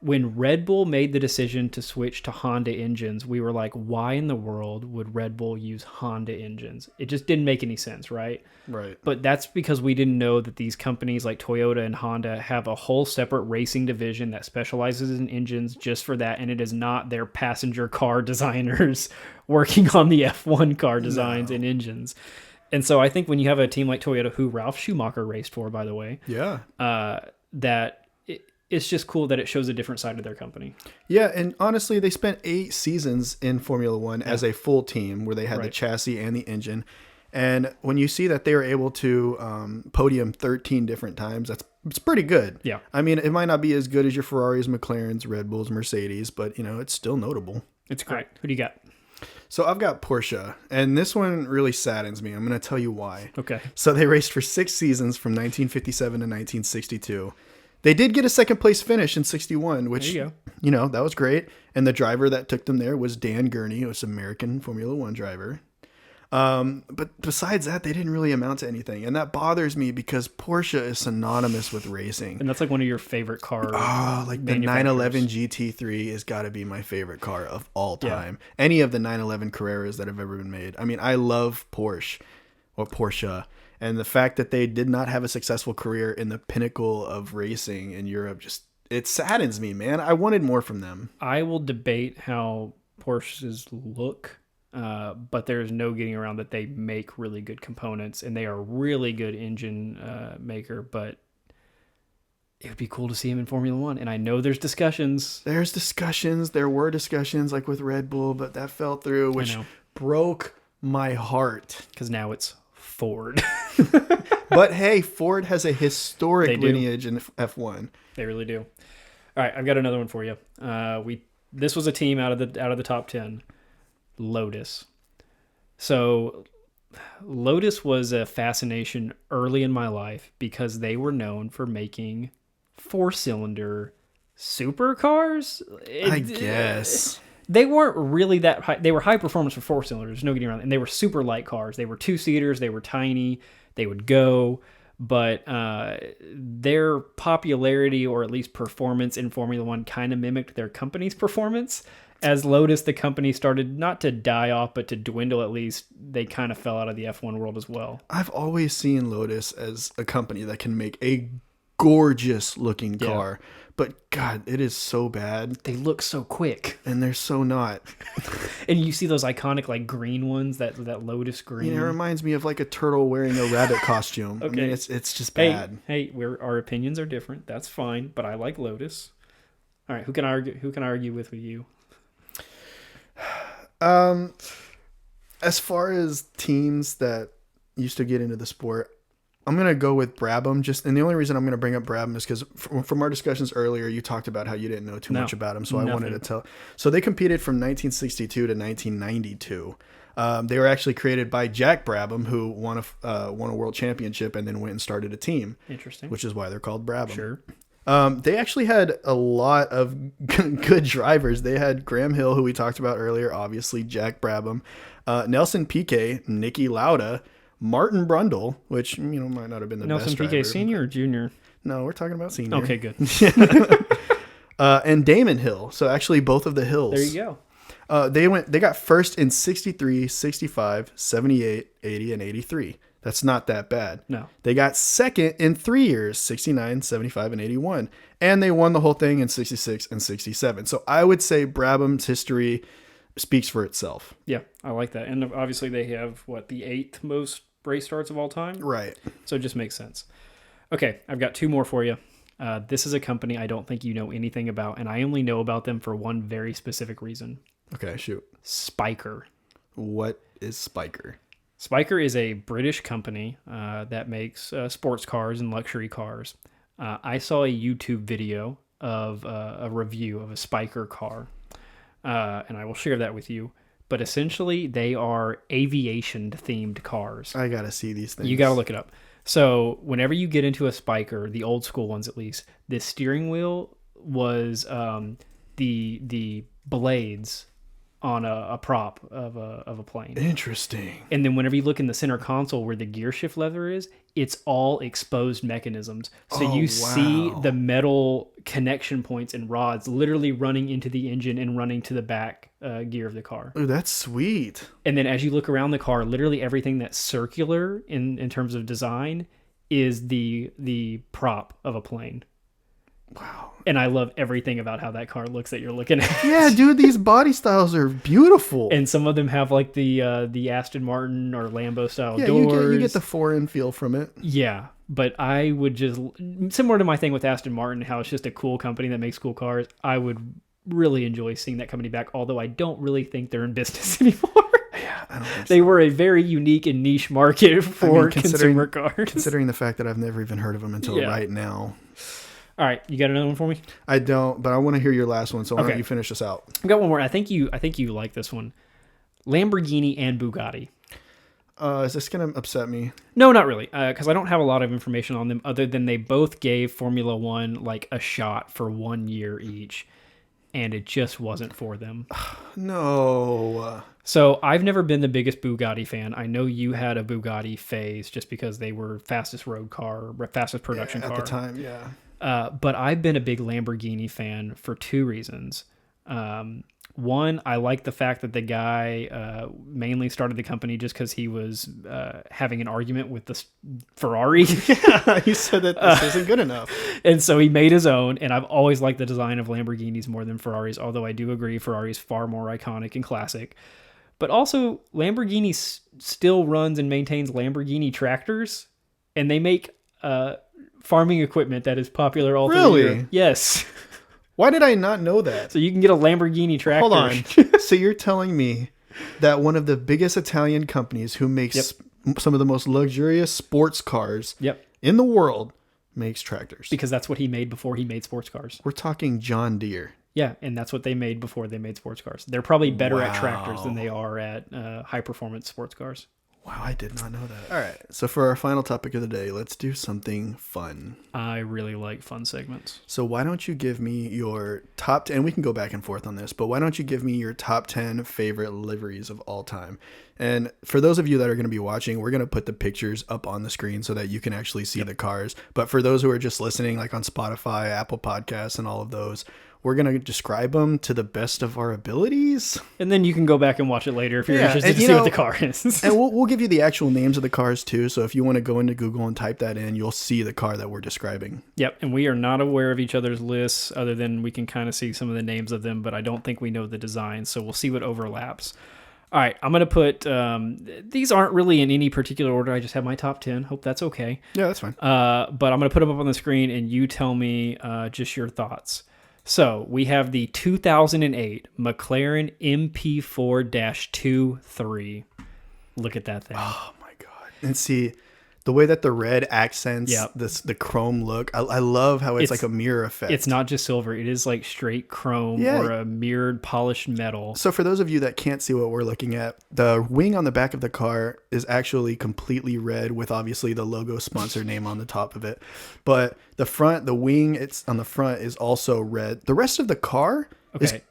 when Red Bull made the decision to switch to Honda engines, we were like, why in the world would Red Bull use Honda engines? It just didn't make any sense, right? Right. But that's because we didn't know that these companies like Toyota and Honda have a whole separate racing division that specializes in engines just for that, and it is not their passenger car designers working on the F1 car designs and engines. And so I think when you have a team like Toyota, who Ralph Schumacher raced for, by the way, that it's just cool that it shows a different side of their company. Yeah, and honestly, they spent 8 seasons in Formula One as a full team where they had the chassis and the engine. And when you see that they were able to podium 13 different times, it's pretty good. Yeah. I mean, it might not be as good as your Ferraris, McLarens, Red Bulls, Mercedes, but, it's still notable. It's great. Who do you got? So I've got Porsche, and this one really saddens me. I'm going to tell you why. Okay. So they raced for 6 seasons from 1957 to 1962. They did get a second place finish in 61, which, that was great. And the driver that took them there was Dan Gurney, who was an American Formula One driver. But besides that, they didn't really amount to anything. And that bothers me because Porsche is synonymous with racing. And that's like one of your favorite cars. Like the 911 GT3 has got to be my favorite car of all time. Yeah. Any of the 911 Carreras that have ever been made. I mean, I love Porsche. And the fact that they did not have a successful career in the pinnacle of racing in Europe, it saddens me, man. I wanted more from them. I will debate how Porsches look. But there's no getting around that they make really good components, and they are a really good engine maker, but it would be cool to see him in Formula One. And I know there's discussions. There were discussions like with Red Bull, but that fell through, which broke my heart. Because now it's Ford. But hey, Ford has a historic lineage in F1. They really do. All right, I've got another one for you. This was a team out of the top 10. Lotus. So Lotus was a fascination early in my life because they were known for making 4-cylinder supercars. I guess. They weren't really that high. They were high performance for 4-cylinders, no getting around. And they were super light cars. They were 2-seaters. They were tiny. They would go. But their popularity, or at least performance in Formula One, kind of mimicked their company's performance. as Lotus, the company, started not to die off, but to dwindle at least, they kind of fell out of the F1 world as well. I've always seen Lotus as a company that can make a gorgeous looking car, but God, it is so bad. They look so quick. And they're so not. And you see those iconic like green ones, that Lotus green. It reminds me of like a turtle wearing a rabbit costume. Okay. I mean, it's just bad. Hey, our opinions are different. That's fine, but I like Lotus. All right, who can I argue with you? As far as teams that used to get into the sport, I'm going to go with Brabham. And the only reason I'm going to bring up Brabham is because from our discussions earlier, you talked about how you didn't know too much about them. So I wanted to tell. So they competed from 1962 to 1992. They were actually created by Jack Brabham, who won a world championship and then went and started a team. Interesting. Which is why they're called Brabham. Sure. They actually had a lot of good drivers. They had Graham Hill, who we talked about earlier, obviously Jack Brabham, Nelson Piquet, Niki Lauda, Martin Brundle, which might not have been the Nelson best driver. Piquet, senior or junior? No, we're talking about senior. Okay, good. And Damon Hill. So actually both of the Hills. There you go. They got first in 63, 65, 78, 80, and 83. That's not that bad. No. They got second in 3 years, 69, 75, and 81. And they won the whole thing in 66 and 67. So I would say Brabham's history speaks for itself. Yeah, I like that. And obviously they have, the 8th most race starts of all time? Right. So it just makes sense. Okay, I've got 2 more for you. This is a company I don't think you know anything about, and I only know about them for one very specific reason. Okay, shoot. Spiker. What is Spiker? Spiker is a British company that makes sports cars and luxury cars. I saw a YouTube video of a review of a Spiker car, and I will share that with you. But essentially, they are aviation-themed cars. I gotta see these things. You gotta look it up. So whenever you get into a Spiker, the old school ones at least, the steering wheel was the blades on a prop of a plane. Interesting. And then whenever you look in the center console where the gear shift lever is, it's all exposed mechanisms. So you see the metal connection points and rods literally running into the engine and running to the back gear of the car. Oh, that's sweet. And then as you look around the car, literally everything that's circular in terms of design is the prop of a plane. Wow. And I love everything about how that car looks that you're looking at. Yeah, dude, these body styles are beautiful. And some of them have like the Aston Martin or Lambo style doors. You get the foreign feel from it. Yeah, but I would just, similar to my thing with Aston Martin, how it's just a cool company that makes cool cars, I would really enjoy seeing that company back, although I don't really think they're in business anymore. Yeah, I don't think They so. were a very unique and niche market for consumer cars. Considering the fact that I've never even heard of them until right now. All right, you got another one for me? I don't, but I want to hear your last one, so why don't you finish us out? I've got one more. I think you like this one. Lamborghini and Bugatti. Is this going to upset me? No, not really, because I don't have a lot of information on them other than they both gave Formula One like a shot for 1 year each, and it just wasn't for them. No. So I've never been the biggest Bugatti fan. I know you had a Bugatti phase just because they were fastest road car, fastest production car. At the time, yeah. But I've been a big Lamborghini fan for 2 reasons. One, I like the fact that the guy mainly started the company just because he was having an argument with the Ferrari. Yeah, he said that this isn't good enough. And so he made his own, and I've always liked the design of Lamborghinis more than Ferraris, although I do agree Ferrari's far more iconic and classic. But also, Lamborghini still runs and maintains Lamborghini tractors, and they make farming equipment that is popular all through Europe. Yes. Why did I not know that? So you can get a Lamborghini tractor. Hold on. So you're telling me that one of the biggest Italian companies who makes some of the most luxurious sports cars in the world makes tractors? Because that's what he made before he made sports cars. We're talking John Deere. Yeah, and that's what they made before they made sports cars. They're probably better at tractors than they are at high-performance sports cars. Wow, I did not know that. All right, so for our final topic of the day, let's do something fun. I really like fun segments. So why don't you give me your top 10, and we can go back and forth on this, but why don't you give me your top 10 favorite liveries of all time? And for those of you that are going to be watching, we're going to put the pictures up on the screen so that you can actually see the cars. But for those who are just listening, like on Spotify, Apple Podcasts, and all of those, We're going to describe them to the best of our abilities. And then you can go back and watch it later if you're Yeah, interested and, to you see know, what the car is. And we'll give you the actual names of the cars too. So if you want to go into Google and type that in, you'll see the car that we're describing. Yep, and we are not aware of each other's lists other than we can kind of see some of the names of them, but I don't think we know the design, so we'll see what overlaps. All right, I'm going to put, these aren't really in any particular order. I just have my top 10. Hope that's okay. Yeah, that's fine. But I'm going to put them up on the screen, and you tell me just your thoughts. So we have the 2008 McLaren MP4-23. Look at that thing. Oh, my God. And see, the way that the red accents Yep. the chrome look, I love how it's like a mirror effect. It's not just silver. It is like straight chrome or a mirrored polished metal. So for those of you that can't see what we're looking at, the wing on the back of the car is actually completely red with obviously the logo sponsor name on the top of it. But the wing it's on the front is also red. The rest of the car Okay.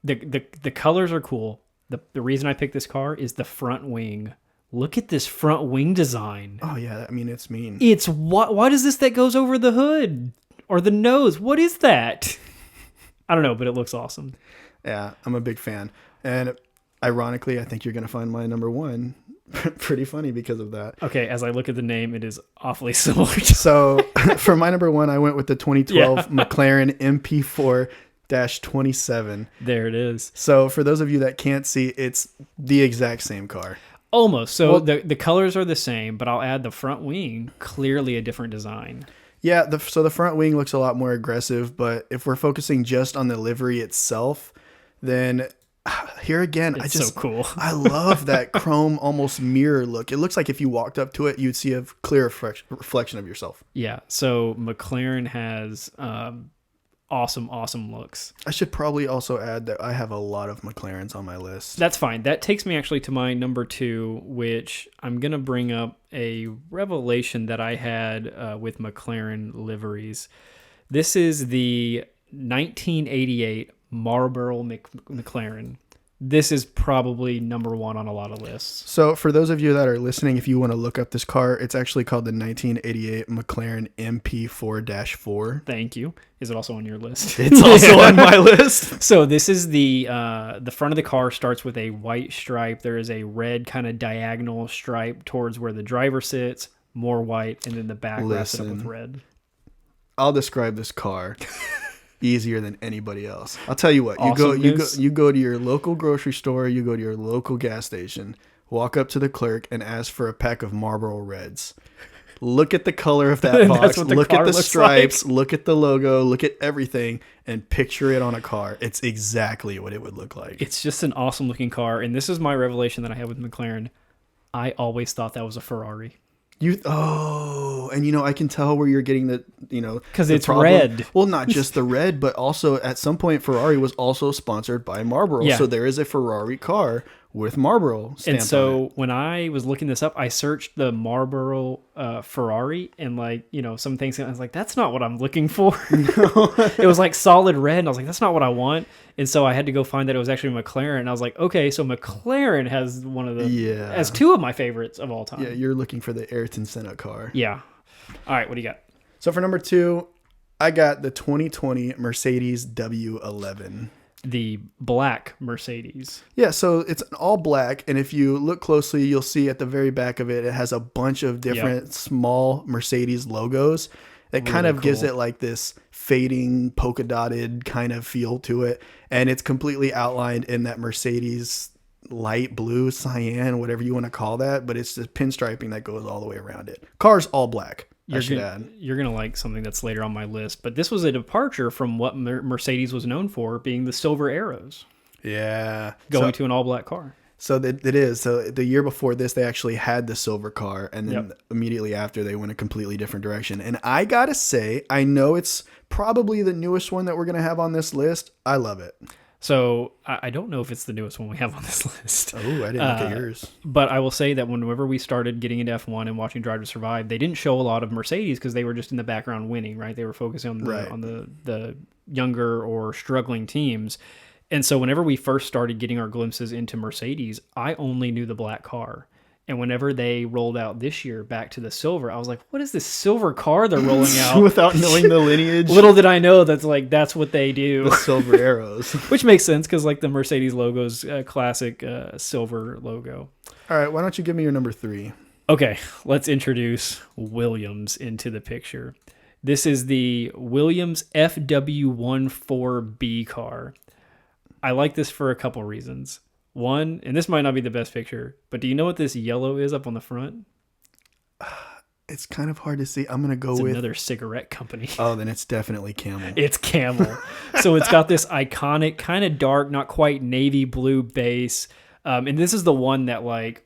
The colors are cool. The reason I picked this car is the front wing. Look at this front wing design. Oh yeah, I mean it's mean. It's what is this that goes over the hood or the nose? What is that? I don't know, but it looks awesome. Yeah, I'm a big fan. And ironically, I think you're going to find my number one pretty funny because of that. Okay, as I look at the name, it is awfully similar. So for my number one, I went with the 2012 McLaren MP4-27. There it is. So for those of you that can't see, it's the exact same car. Almost. So the colors are the same, but I'll add the front wing, clearly a different design. Yeah, so the front wing looks a lot more aggressive, but if we're focusing just on the livery itself, then here again, It's so cool. I love that chrome almost mirror look. It looks like if you walked up to it, you'd see a clear reflection of yourself. Yeah, so McLaren has awesome looks. I should probably also add that I have a lot of McLarens on my list. That's fine. That takes me actually to my number 2, which I'm going to bring up a revelation that I had with McLaren liveries. This is the 1988 Marlboro McLaren. This is probably number 1 on a lot of lists. So for those of you that are listening, if you want to look up this car, it's actually called the 1988 McLaren MP4-4. Thank you. Is it also on your list? It's also on my list. So this is the front of the car starts with a white stripe. There is a red kind of diagonal stripe towards where the driver sits, more white, and then the back wraps it up with red. I'll describe this car easier than anybody else. I'll tell you what. You go to your local grocery store, you go to your local gas station, walk up to the clerk and ask for a pack of Marlboro Reds. Look at the color of that box, look at the stripes, look at the logo, look at everything, and picture it on a car. It's exactly what it would look like. It's just an awesome looking car, and this is my revelation that I have with McLaren. I always thought that was a Ferrari. And I can tell where you're getting because it's red. Well, not just the red, but also at some point Ferrari was also sponsored by Marlboro. Yeah. So there is a Ferrari car with Marlboro stamped and so on it. When I was looking this up, I searched the Marlboro Ferrari and some things. I was like, that's not what I'm looking for. It was like solid red, and I was like, that's not what I want. And so I had to go find that it was actually McLaren. And I was like, okay, so McLaren has has 2 of my favorites of all time. Yeah, you're looking for the Ayrton Senna car. Yeah. All right, what do you got? So for number 2, I got the 2020 Mercedes W11. The black Mercedes. Yeah, so it's an all black, and if you look closely, you'll see at the very back of it, it has a bunch of different small Mercedes logos. It really kind of gives it like this fading, polka dotted kind of feel to it, and it's completely outlined in that Mercedes light blue, cyan, whatever you want to call that, but it's the pinstriping that goes all the way around it. Car's all black. You're going to like something that's later on my list, but this was a departure from what Mercedes was known for, being the silver arrows. Yeah. Going to an all-black car. So it is. So the year before this, they actually had the silver car, and then immediately after, they went a completely different direction. And I got to say, I know it's probably the newest one that we're going to have on this list. I love it. So I don't know if it's the newest one we have on this list. Oh, I didn't look at yours. But I will say that whenever we started getting into F1 and watching Drive to Survive, they didn't show a lot of Mercedes because they were just in the background winning, right? They were focusing on the younger or struggling teams. And so whenever we first started getting our glimpses into Mercedes, I only knew the black car. And whenever they rolled out this year back to the silver, I was like, what is this silver car they're rolling out? Without knowing the lineage. Little did I know that's what they do. The silver arrows. Which makes sense because like the Mercedes logo's classic silver logo. All right, why don't you give me your number 3? Okay, let's introduce Williams into the picture. This is the Williams FW14B car. I like this for a couple reasons. One, and this might not be the best picture, but do you know what this yellow is up on the front? It's kind of hard to see. I'm going to go It's with another cigarette company. Oh, then it's definitely Camel. It's Camel. So it's got this iconic, kind of dark, not quite navy blue base. And this is the one that like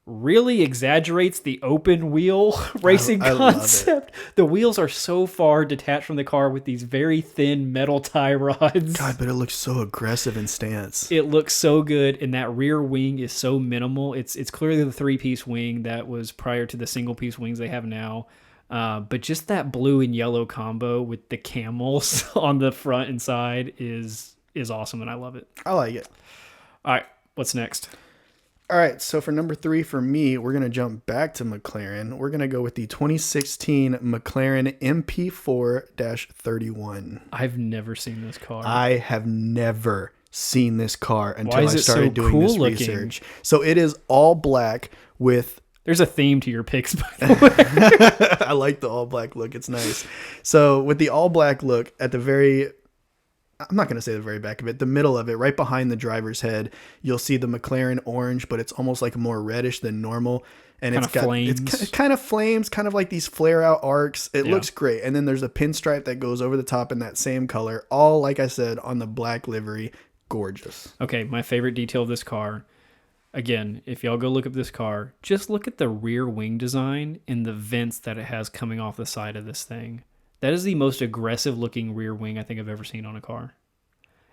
really exaggerates the open wheel racing concept. The wheels are so far detached from the car with these very thin metal tie rods. God, but it looks so aggressive in stance. It looks so good, and that rear wing is so minimal. It's clearly the 3-piece wing that was prior to the single-piece wings they have now. But just that blue and yellow combo with the camels on the front and side is awesome, and I love it. I like it. All right, what's next? All right, so for number 3 for me, we're going to jump back to McLaren. We're going to go with the 2016 McLaren MP4-31. I've never seen this car. I have never seen this car until Why is I it started so doing cool this looking? research. So it is all black with... There's a theme to your picks, by the way. I like the all black look. It's nice. So with the all black look at the very... I'm not going to say the very back of it, the middle of it, right behind the driver's head, you'll see the McLaren orange, but it's almost like more reddish than normal. And Kinda it's got flames. It's kind of flames, kind of like these flare out arcs. It looks great. And then there's a pinstripe that goes over the top in that same color. All, like I said, on the black livery. Gorgeous. Okay, my favorite detail of this car. Again, if y'all go look up this car, just look at the rear wing design and the vents that it has coming off the side of this thing. That is the most aggressive looking rear wing I think I've ever seen on a car.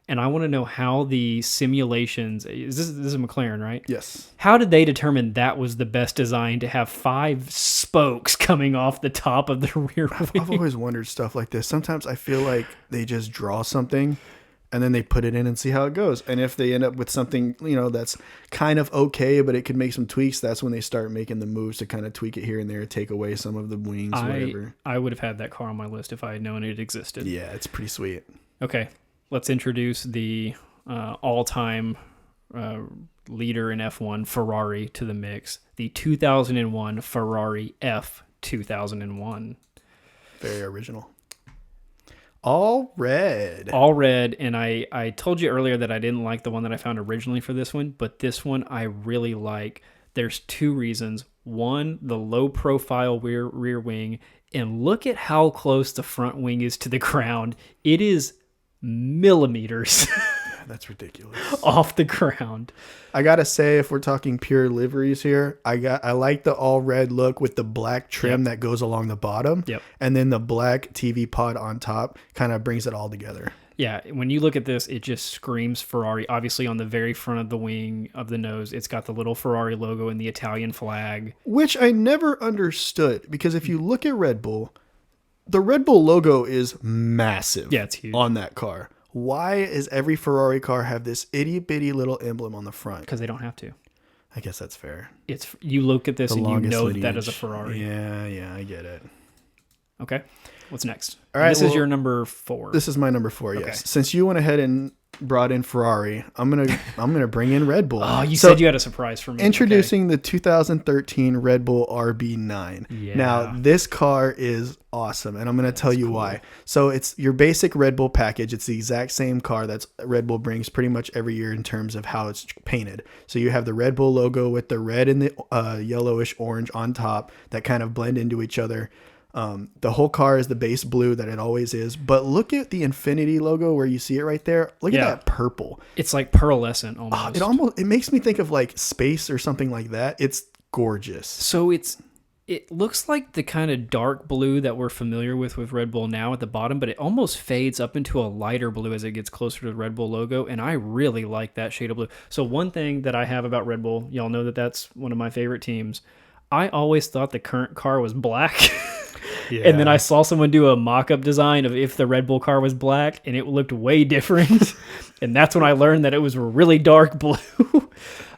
And I want to know how the simulations... This is a McLaren, right? Yes. How did they determine that was the best design to have 5 spokes coming off the top of the rear wing? I've always wondered stuff like this. Sometimes I feel like they just draw something and then they put it in and see how it goes. And if they end up with something, that's kind of okay, but it could make some tweaks, that's when they start making the moves to kind of tweak it here and there, take away some of the wings, whatever. I would have had that car on my list if I had known it existed. Yeah, it's pretty sweet. Okay, let's introduce the all-time leader in F1, Ferrari, to the mix. The 2001 Ferrari F2001. Very original. All red. All red, and I told you earlier that I didn't like the one that I found originally for this one, but this one I really like. There's 2 reasons. One, the low-profile rear wing, and look at how close the front wing is to the ground. It is millimeters That's ridiculous. off the ground. I gotta say, if we're talking pure liveries here, I like the all red look with the black trim that goes along the bottom. Yep. And then the black TV pod on top kind of brings it all together. Yeah, when you look at this, it just screams Ferrari. Obviously, on the very front of the wing of the nose, it's got the little Ferrari logo and the Italian flag. Which I never understood, because if you look at Red Bull, the Red Bull logo is massive. Yeah, it's huge. On that car. Why does every Ferrari car have this itty bitty little emblem on the front? Because they don't have to. I guess that's fair. You look at this The and you longest know lineage. that is a Ferrari. Yeah, I get it. Okay, what's next? All right, This is your number 4. This is my number 4. Yes. Okay. Since you went ahead and brought in Ferrari, I'm gonna bring in Red Bull. Oh, you said you had a surprise for me. Introducing the 2013 Red Bull RB9. Yeah. Now, this car is awesome, and I'm going to tell you why. So it's your basic Red Bull package. It's the exact same car that Red Bull brings pretty much every year in terms of how it's painted. So you have the Red Bull logo with the red and the yellowish orange on top that kind of blend into each other. The whole car is the base blue that it always is, but look at the Infinity logo where you see it right there. Look at that purple. It's like pearlescent almost. It makes me think of like space or something like that. It's gorgeous. So it looks like the kind of dark blue that we're familiar with Red Bull now at the bottom, but it almost fades up into a lighter blue as it gets closer to the Red Bull logo, and I really like that shade of blue. So one thing that I have about Red Bull, y'all know that that's one of my favorite teams. I always thought the current car was black. Yeah. And then I saw someone do a mock-up design of if the Red Bull car was black, and it looked way different. And that's when I learned that it was really dark blue.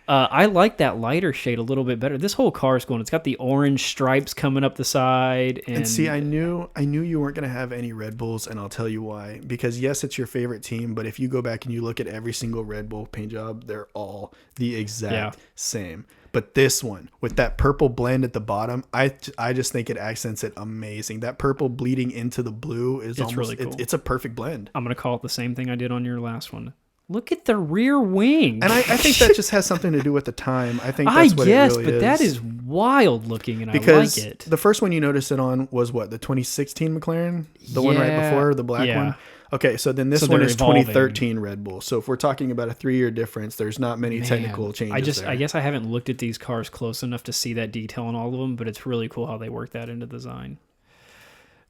I like that lighter shade a little bit better. This whole car is going. It's got the orange stripes coming up the side, And see, I knew you weren't going to have any Red Bulls, and I'll tell you why. Because yes, it's your favorite team, but if you go back and you look at every single Red Bull paint job, they're all the exact same. But this one, with that purple blend at the bottom, I just think it accents it amazing. That purple bleeding into the blue is almost really cool. It's a perfect blend. I'm going to call it the same thing I did on your last one. Look at the rear wing. And I think that just has something to do with the time. I think that's what it really is. But that is wild looking, and because I like it. The first one you noticed it on was what, the 2016 McLaren? The one right before, the black one? Okay, so then this one is evolving. 2013 Red Bull. So if we're talking about a 3-year difference, there's not many technical changes there. I guess I haven't looked at these cars close enough to see that detail in all of them, but it's really cool how they work that into the design.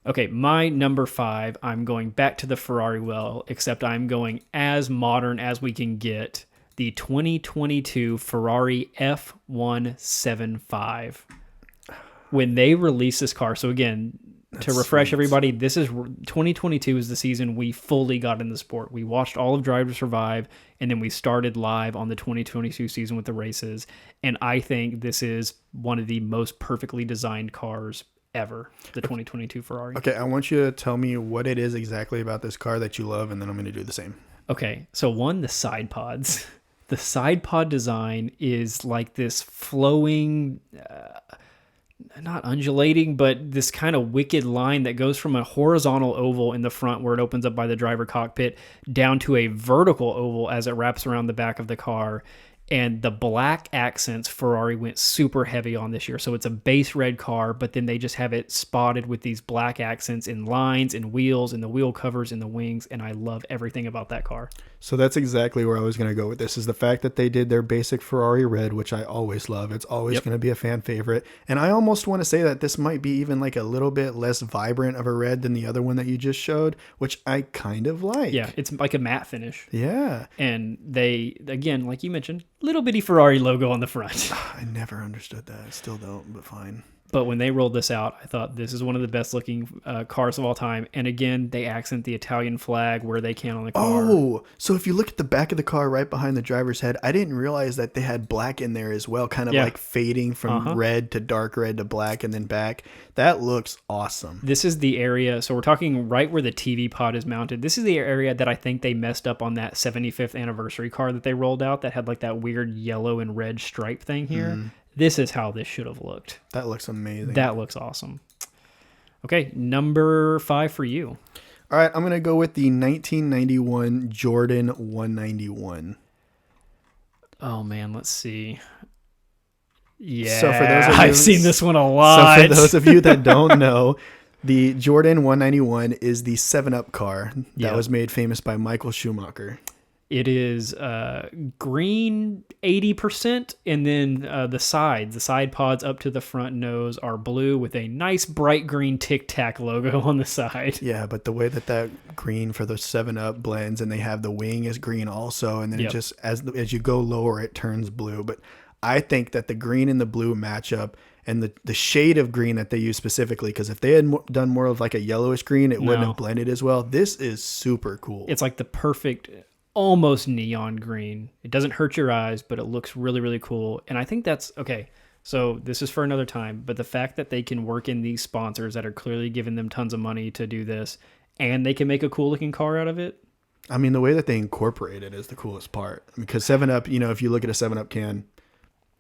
Okay, my number 5, I'm going back to the Ferrari well, except I'm going as modern as we can get. The 2022 Ferrari F175. When they released this car, so again, to refresh everybody, this is 2022 is the season we fully got in the sport. We watched all of Drive to Survive, and then we started live on the 2022 season with the races. And I think this is one of the most perfectly designed cars ever, the 2022 Ferrari. Okay, I want you to tell me what it is exactly about this car that you love, and then I'm going to do the same. Okay, so one, the side pods. The side pod design is like this flowing, not undulating, but this kind of wicked line that goes from a horizontal oval in the front where it opens up by the driver cockpit down to a vertical oval as it wraps around the back of the car. And the black accents Ferrari went super heavy on this year. So it's a base red car, but then they just have it spotted with these black accents in lines and wheels and the wheel covers and the wings. And I love everything about that car. So that's exactly where I was going to go with this, is the fact that they did their basic Ferrari red, which I always love. It's always going to be a fan favorite. And I almost want to say that this might be even like a little bit less vibrant of a red than the other one that you just showed, which I kind of like. Yeah, it's like a matte finish. Yeah. And they, again, like you mentioned, little bitty Ferrari logo on the front. I never understood that. I still don't, but fine. But when they rolled this out, I thought this is one of the best looking cars of all time. And again, they accent the Italian flag where they can on the car. Oh, so if you look at the back of the car right behind the driver's head, I didn't realize that they had black in there as well, kind of like fading from red to dark red to black and then back. That looks awesome. This is the area, so we're talking right where the TV pod is mounted. This is the area that I think they messed up on that 75th anniversary car that they rolled out that had like that weird yellow and red stripe thing here. This is how this should have looked. That looks amazing. That looks awesome. Okay, number 5 for you. All right, I'm going to go with the 1991 Jordan 191. Oh, man, let's see. Yeah, so for those of you, I've seen this one a lot. So for those of you that don't know, the Jordan 191 is the 7-Up car that was made famous by Michael Schumacher. It is green 80%, and then the side pods up to the front nose are blue with a nice bright green Tic Tac logo on the side. Yeah, but the way that green for the 7-Up blends, and they have the wing is green also, and then it just as you go lower, it turns blue. But I think that the green and the blue match up, and the shade of green that they use specifically, because if they had done more of like a yellowish green, it wouldn't have blended as well. This is super cool. It's like the perfect, almost neon green. It doesn't hurt your eyes, but it looks really, really cool. And I think that's okay. So this is for another time, but the fact that they can work in these sponsors that are clearly giving them tons of money to do this, and they can make a cool looking car out of it. I mean, the way that they incorporate it is the coolest part. Because 7-Up, if you look at a 7-Up can,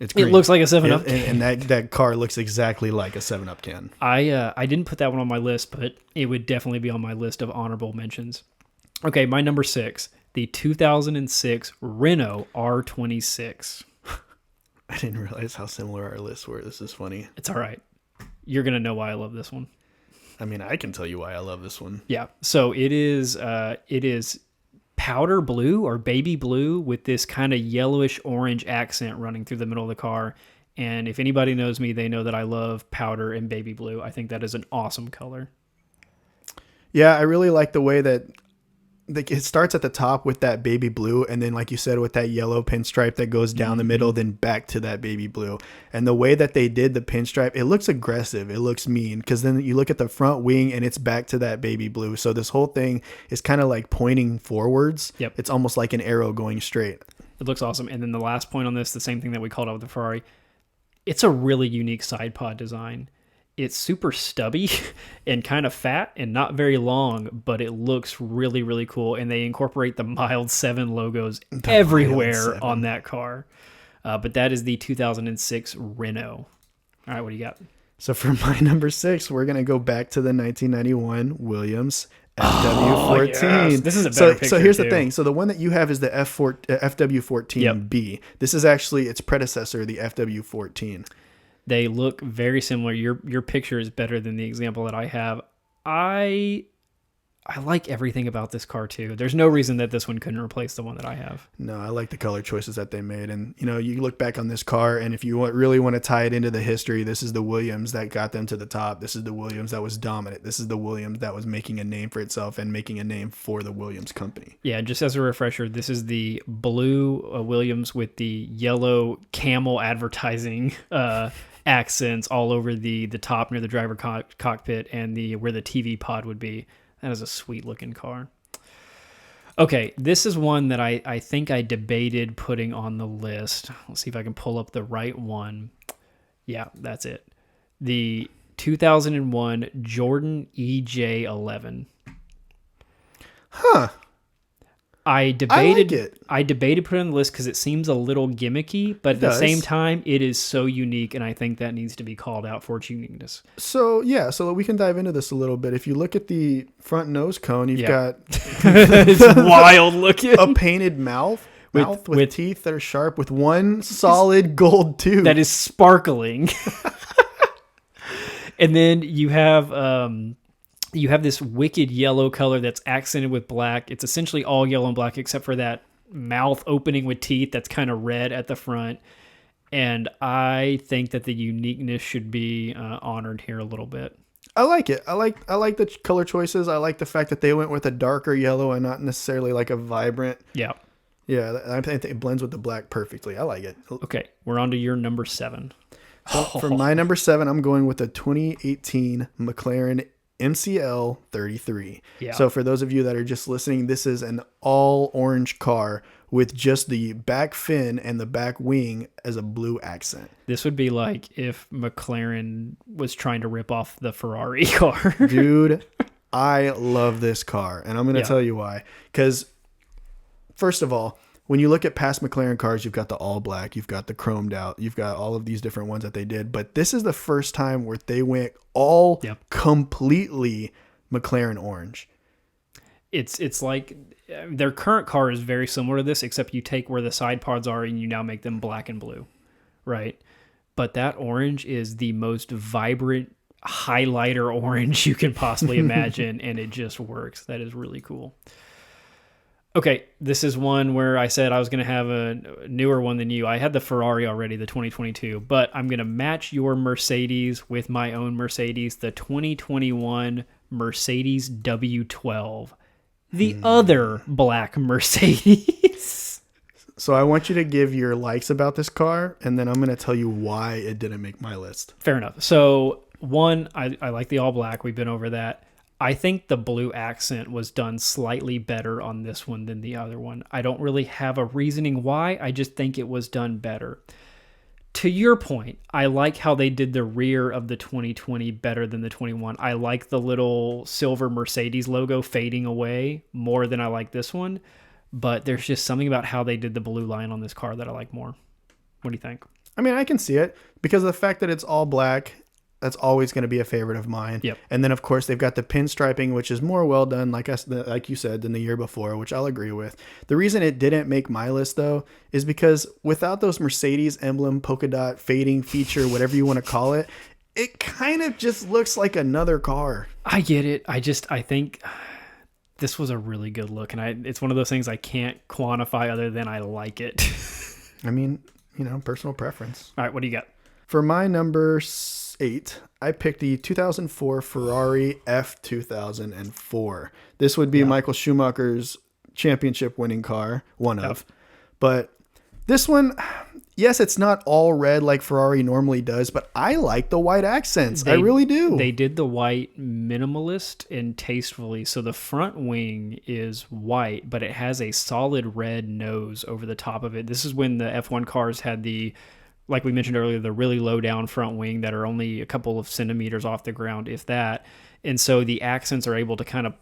it's green. It looks like a 7-Up can. And that car looks exactly like a 7-Up can. I didn't put that one on my list, but it would definitely be on my list of honorable mentions. Okay, my number 6. The 2006 Renault R26. I didn't realize how similar our lists were. This is funny. It's all right. You're going to know why I love this one. I mean, I can tell you why I love this one. Yeah. So it is powder blue or baby blue with this kind of yellowish orange accent running through the middle of the car. And if anybody knows me, they know that I love powder and baby blue. I think that is an awesome color. Yeah, I really like the way that it starts at the top with that baby blue, and then like you said, with that yellow pinstripe that goes down the middle, then back to that baby blue. And the way that they did the pinstripe, it looks aggressive, it looks mean, because then you look at the front wing and it's back to that baby blue. So this whole thing is kind of like pointing forwards. Yep. It's almost like an arrow going straight. It looks awesome. And then the last point on this, the same thing that we called out with the Ferrari, it's a really unique side pod design. It's super stubby and kind of fat and not very long, but it looks really, really cool. And they incorporate the Mild 7 logos everywhere on that car. But that is the 2006 Renault. All right, what do you got? So for my number 6, we're going to go back to the 1991 Williams FW14. Yes. This is a better picture, so here's too. the thing. So the one that you have is the FW14B. This is actually its predecessor, the FW14. They look very similar. Your picture is better than the example that I have. I like everything about this car too. There's no reason that this one couldn't replace the one that I have. No, I like the color choices that they made. And, you look back on this car, and if you really want to tie it into the history, this is the Williams that got them to the top. This is the Williams that was dominant. This is the Williams that was making a name for itself and making a name for the Williams company. Yeah, just as a refresher, this is the blue Williams with the yellow camel advertising accents all over the top near the driver cockpit and where the TV pod would be. That is a sweet looking car. Okay, this is one that I think I debated putting on the list. Let's see if I can pull up the right one. Yeah, that's it. The 2001 Jordan EJ11. Huh. I debated like it. I debated putting it on the list because it seems a little gimmicky, but at the same time, it is so unique, and I think that needs to be called out for its uniqueness. So we can dive into this a little bit. If you look at the front nose cone, you've got It's wild looking. a painted mouth with teeth that are sharp with one solid gold tooth. That is sparkling. And then you have this wicked yellow color that's accented with black. It's essentially all yellow and black except for that mouth opening with teeth that's kind of red at the front. And I think that the uniqueness should be honored here a little bit. I like it. I like the color choices. I like the fact that they went with a darker yellow and not necessarily like a vibrant. Yeah. Yeah, I think it blends with the black perfectly. I like it. Okay, we're on to your number 7. So for my number 7, I'm going with the 2018 McLaren MCL 33. Yeah. So for those of you that are just listening, this is an all orange car with just the back fin and the back wing as a blue accent. This would be like if McLaren was trying to rip off the Ferrari car. Dude, I love this car, and I'm going to tell you why. Because first of all, when you look at past McLaren cars, you've got the all black, you've got the chromed out, you've got all of these different ones that they did. But this is the first time where they went all completely McLaren orange. It's like their current car is very similar to this, except you take where the side pods are and you now make them black and blue, right? But that orange is the most vibrant highlighter orange you can possibly imagine, and it just works. That is really cool. Okay, this is one where I said I was going to have a newer one than you. I had the Ferrari already, the 2022, but I'm going to match your Mercedes with my own Mercedes, the 2021 Mercedes W12, the other black Mercedes. So I want you to give your likes about this car, and then I'm going to tell you why it didn't make my list. Fair enough. So one, I like the all black. We've been over that. I think the blue accent was done slightly better on this one than the other one. I don't really have a reasoning why. I just think it was done better. To your point, I like how they did the rear of the 2020 better than the 21. I like the little silver Mercedes logo fading away more than I like this one. But there's just something about how they did the blue line on this car that I like more. What do you think? I mean, I can see it because of the fact that it's all black. That's always going to be a favorite of mine. Yep. And then, of course, they've got the pinstriping, which is more well done, like you said, than the year before, which I'll agree with. The reason it didn't make my list, though, is because without those Mercedes emblem, polka dot, fading feature, whatever you want to call it, it kind of just looks like another car. I get it. I think this was a really good look, and it's one of those things I can't quantify other than I like it. I mean, personal preference. All right, what do you got? For my number 8, I picked the 2004 Ferrari F2004. This would be Michael Schumacher's championship winning car, one of. But this one, yes, it's not all red like Ferrari normally does, but I like the white accents. I really do. They did the white minimalist and tastefully. So the front wing is white, but it has a solid red nose over the top of it. This is when the F1 cars had the, like we mentioned earlier, the really low down front wing that are only a couple of centimeters off the ground, if that. And so the accents are able to kind of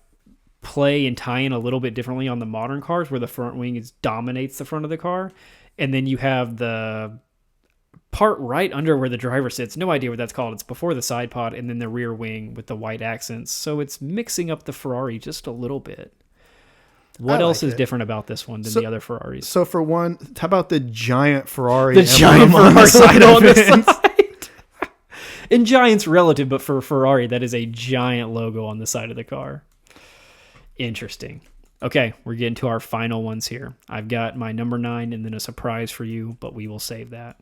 play and tie in a little bit differently on the modern cars where the front wing dominates the front of the car. And then you have the part right under where the driver sits. No idea what that's called. It's before the side pod and then the rear wing with the white accents. So it's mixing up the Ferrari just a little bit. What else is different about this one than the other Ferraris? So for one, how about the giant Ferrari? The giant Ferrari on the side. And giant's relative, but for Ferrari, that is a giant logo on the side of the car. Interesting. Okay, we're getting to our final ones here. I've got my number 9 and then a surprise for you, but we will save that.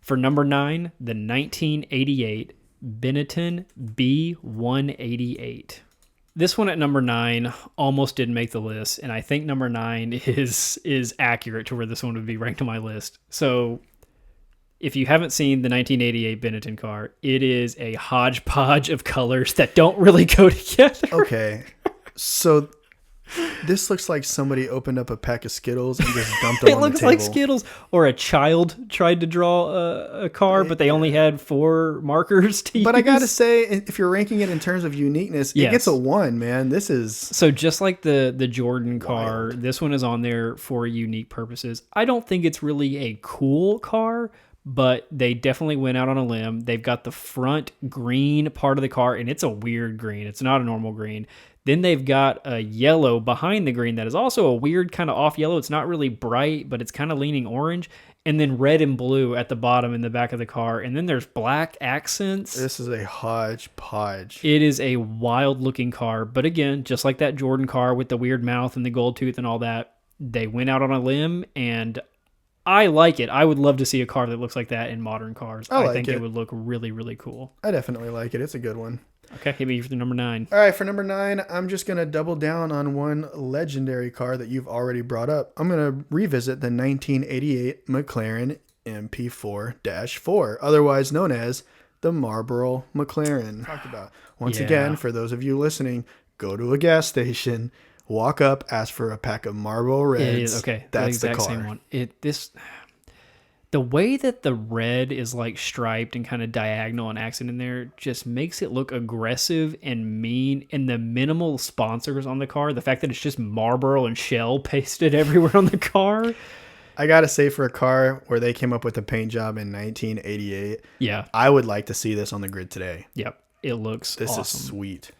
For number 9, the 1988 Benetton B188. This one at number 9 almost didn't make the list, and I think number 9 is accurate to where this one would be ranked on my list. So if you haven't seen the 1988 Benetton car, it is a hodgepodge of colors that don't really go together. Okay, so this looks like somebody opened up a pack of Skittles and just dumped them on the table. It looks like Skittles, or a child tried to draw a car, but they only had 4 markers to use. But I gotta say, if you're ranking it in terms of uniqueness, it gets a 1, man. This is... So just like the Jordan car, wild. This one is on there for unique purposes. I don't think it's really a cool car, but they definitely went out on a limb. They've got the front green part of the car, and it's a weird green. It's not a normal green. Then they've got a yellow behind the green that is also a weird kind of off yellow. It's not really bright, but it's kind of leaning orange. And then red and blue at the bottom in the back of the car. And then there's black accents. This is a hodgepodge. It is a wild looking car. But again, just like that Jordan car with the weird mouth and the gold tooth and all that, they went out on a limb, and I like it. I would love to see a car that looks like that in modern cars. I think it would look really, really cool. I definitely like it. It's a good one. Okay, hit me for the number 9. All right, for number 9, I'm just going to double down on one legendary car that you've already brought up. I'm going to revisit the 1988 McLaren MP4-4, otherwise known as the Marlboro McLaren. Talked about. Once again, for those of you listening, go to a gas station, walk up, ask for a pack of Marlboro Reds. It is, okay. That's the car. Same one. The way that the red is like striped and kind of diagonal and accent in there just makes it look aggressive and mean. And the minimal sponsors on the car, the fact that it's just Marlboro and Shell pasted everywhere on the car. I got to say, for a car where they came up with a paint job in 1988, I would like to see this on the grid today. Yep. It looks awesome. This is sweet.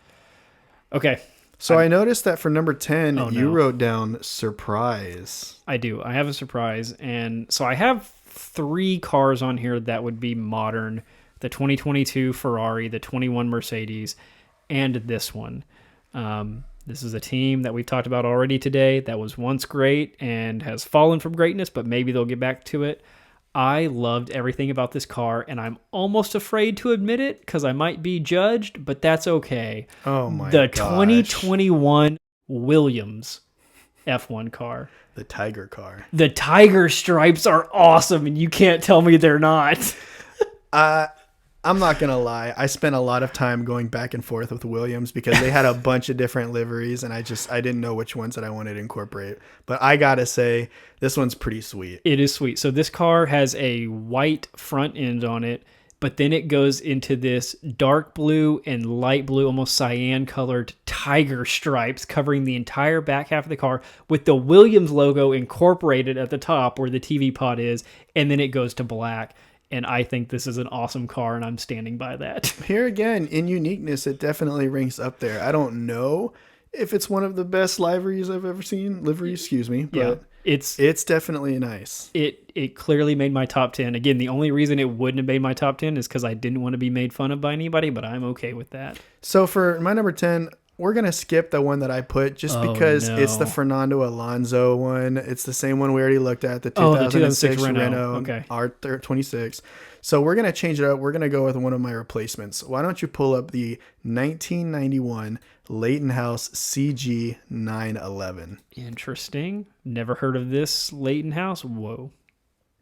Okay. So I noticed that for number 10, you wrote down surprise. I do. I have a surprise. And so I have 3 cars on here that would be modern: the 2022 Ferrari, the 21 Mercedes, and this one. This is a team that we've talked about already today that was once great and has fallen from greatness, but maybe they'll get back to it. I loved everything about this car, and I'm almost afraid to admit it because I might be judged, but that's okay. Oh my gosh. The gosh. 2021 Williams F1 car. The Tiger car. The Tiger stripes are awesome, and you can't tell me they're not. I'm not going to lie. I spent a lot of time going back and forth with Williams because they had a bunch of different liveries, and I didn't know which ones that I wanted to incorporate. But I got to say, this one's pretty sweet. It is sweet. So this car has a white front end on it, but then it goes into this dark blue and light blue, almost cyan colored tiger stripes covering the entire back half of the car with the Williams logo incorporated at the top where the TV pod is, and then it goes to black. And I think this is an awesome car, and I'm standing by that. Here again, in uniqueness, it definitely ranks up there. I don't know if it's one of the best liveries I've ever seen. But it's definitely nice. It clearly made my top 10. Again, the only reason it wouldn't have made my top 10 is because I didn't want to be made fun of by anybody, but I'm okay with that. So for my number 10, we're going to skip the one that I put just because it's the Fernando Alonso one. It's the same one we already looked at, the 2006 Renault R26. So we're going to change it up. We're going to go with one of my replacements. Why don't you pull up the 1991 Leighton House CG 911? Interesting. Never heard of this Leighton House. Whoa.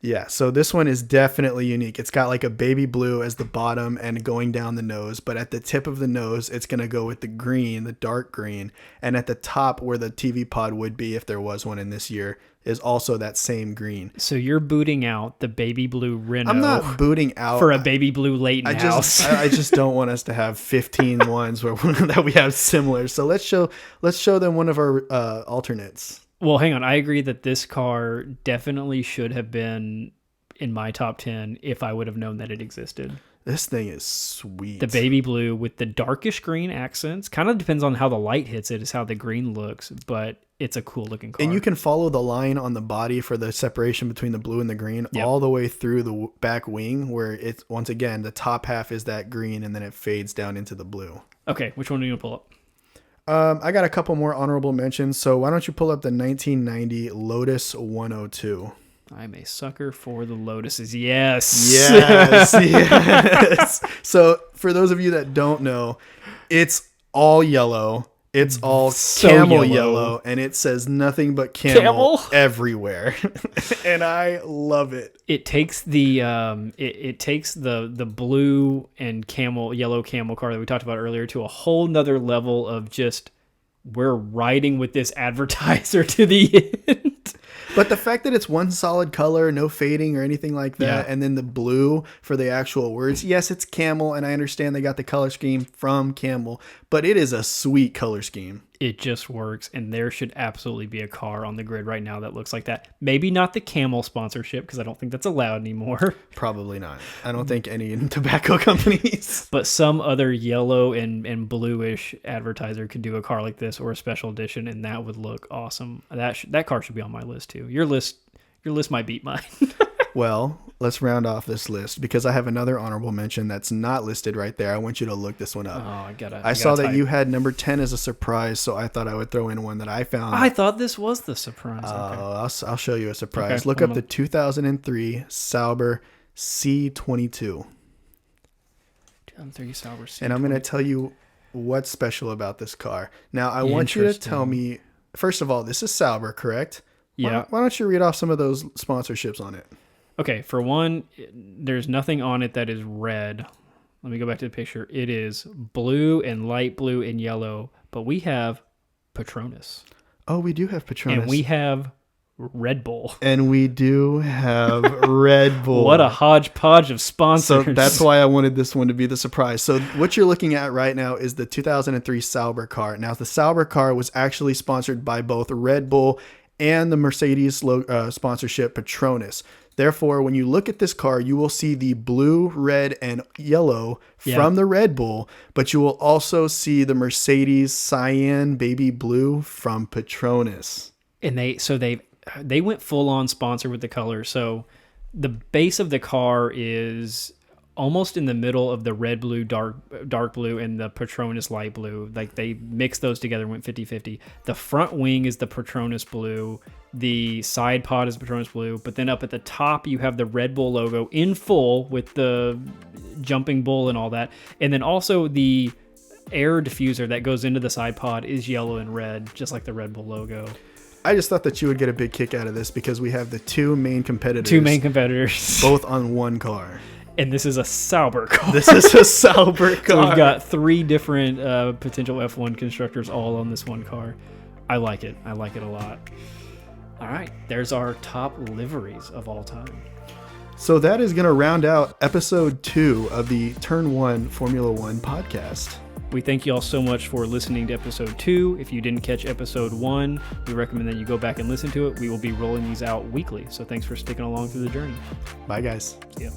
Yeah, so this one is definitely unique. It's got like a baby blue as the bottom and going down the nose, but at the tip of the nose, it's going to go with the green, the dark green. And at the top where the TV pod would be, if there was one in this year, is also that same green. So you're booting out the baby blue Renault. I'm not booting out for a baby blue Leighton house. I just don't want us to have 15 ones that we have similar. So let's show them one of our alternates. Well, hang on. I agree that this car definitely should have been in my top 10 if I would have known that it existed. This thing is sweet. The baby blue with the darkish green accents. Kind of depends on how the light hits it is how the green looks, but it's a cool looking car. And you can follow the line on the body for the separation between the blue and the green all the way through the back wing, where it's, once again, the top half is that green and then it fades down into the blue. Okay, which one are you going to pull up? I got a couple more honorable mentions. So why don't you pull up the 1990 Lotus 102? I'm a sucker for the Lotuses. Yes. Yes. Yes. So for those of you that don't know, it's all yellow. It's all So camel yellow. yellow, and it says nothing but camel? Everywhere. And I love it. It takes the it takes the blue and yellow camel car that we talked about earlier to a whole nother level of just we're riding with this advertiser to the end. But the fact that it's one solid color, no fading or anything like that, Yeah. and then the blue for the actual words. Yes, it's camel, and I understand they got the color scheme from camel, but it is a sweet color scheme. It just works, and there should absolutely be a car on the grid right now that looks like that. Maybe not the camel sponsorship, because I don't think that's allowed anymore. Probably not. I don't think any tobacco companies. But some other yellow and bluish advertiser could do a car like this or a special edition, and that would look awesome. That car should be on my list too. Your list might beat mine. Well, let's round off this list because I have another honorable mention that's not listed right there. I want you to look this one up. Oh, I saw that you had number 10 as a surprise, so I thought I would throw in one that I found. I thought this was the surprise. Okay. I'll show you a surprise. Okay, Look up the 2003 Sauber C22. 2003 Sauber C22. And I'm going to tell you what's special about this car. Now, I want you to tell me, first of all, this is Sauber, correct? Yeah. Why don't you read off some of those sponsorships on it? Okay, for one, there's nothing on it that is red. Let me go back to the picture. It is blue and light blue and yellow, but we have Petronas. Oh, we do have Petronas. And we have Red Bull. And we do have Red Bull. What a hodgepodge of sponsors. So that's why I wanted this one to be the surprise. So what you're looking at right now is the 2003 Sauber car. Now, the Sauber car was actually sponsored by both Red Bull and the Mercedes sponsorship Petronas. Therefore, when you look at this car, you will see the blue, red, and yellow from the Red Bull, but you will also see the Mercedes cyan baby blue from Petronas. And they went full on sponsor with the color. So the base of the car is almost in the middle of the red blue, dark blue, and the Petronas light blue. Like they mixed those together and went 50-50. The front wing is the Petronas blue. The side pod is Petronas blue. But then up at the top, you have the Red Bull logo in full with the jumping bull and all that. And then also the air diffuser that goes into the side pod is yellow and red, just like the Red Bull logo. I just thought that you would get a big kick out of this because we have the two main competitors. Both on one car. And this is a Sauber car. This is a Sauber car. So we've got 3 different potential F1 constructors all on this one car. I like it. I like it a lot. All right. There's our top liveries of all time. So that is going to round out episode 2 of the Turn 1 Formula 1 podcast. We thank you all so much for listening to episode 2. If you didn't catch episode 1, we recommend that you go back and listen to it. We will be rolling these out weekly. So thanks for sticking along through the journey. Bye, guys. See ya.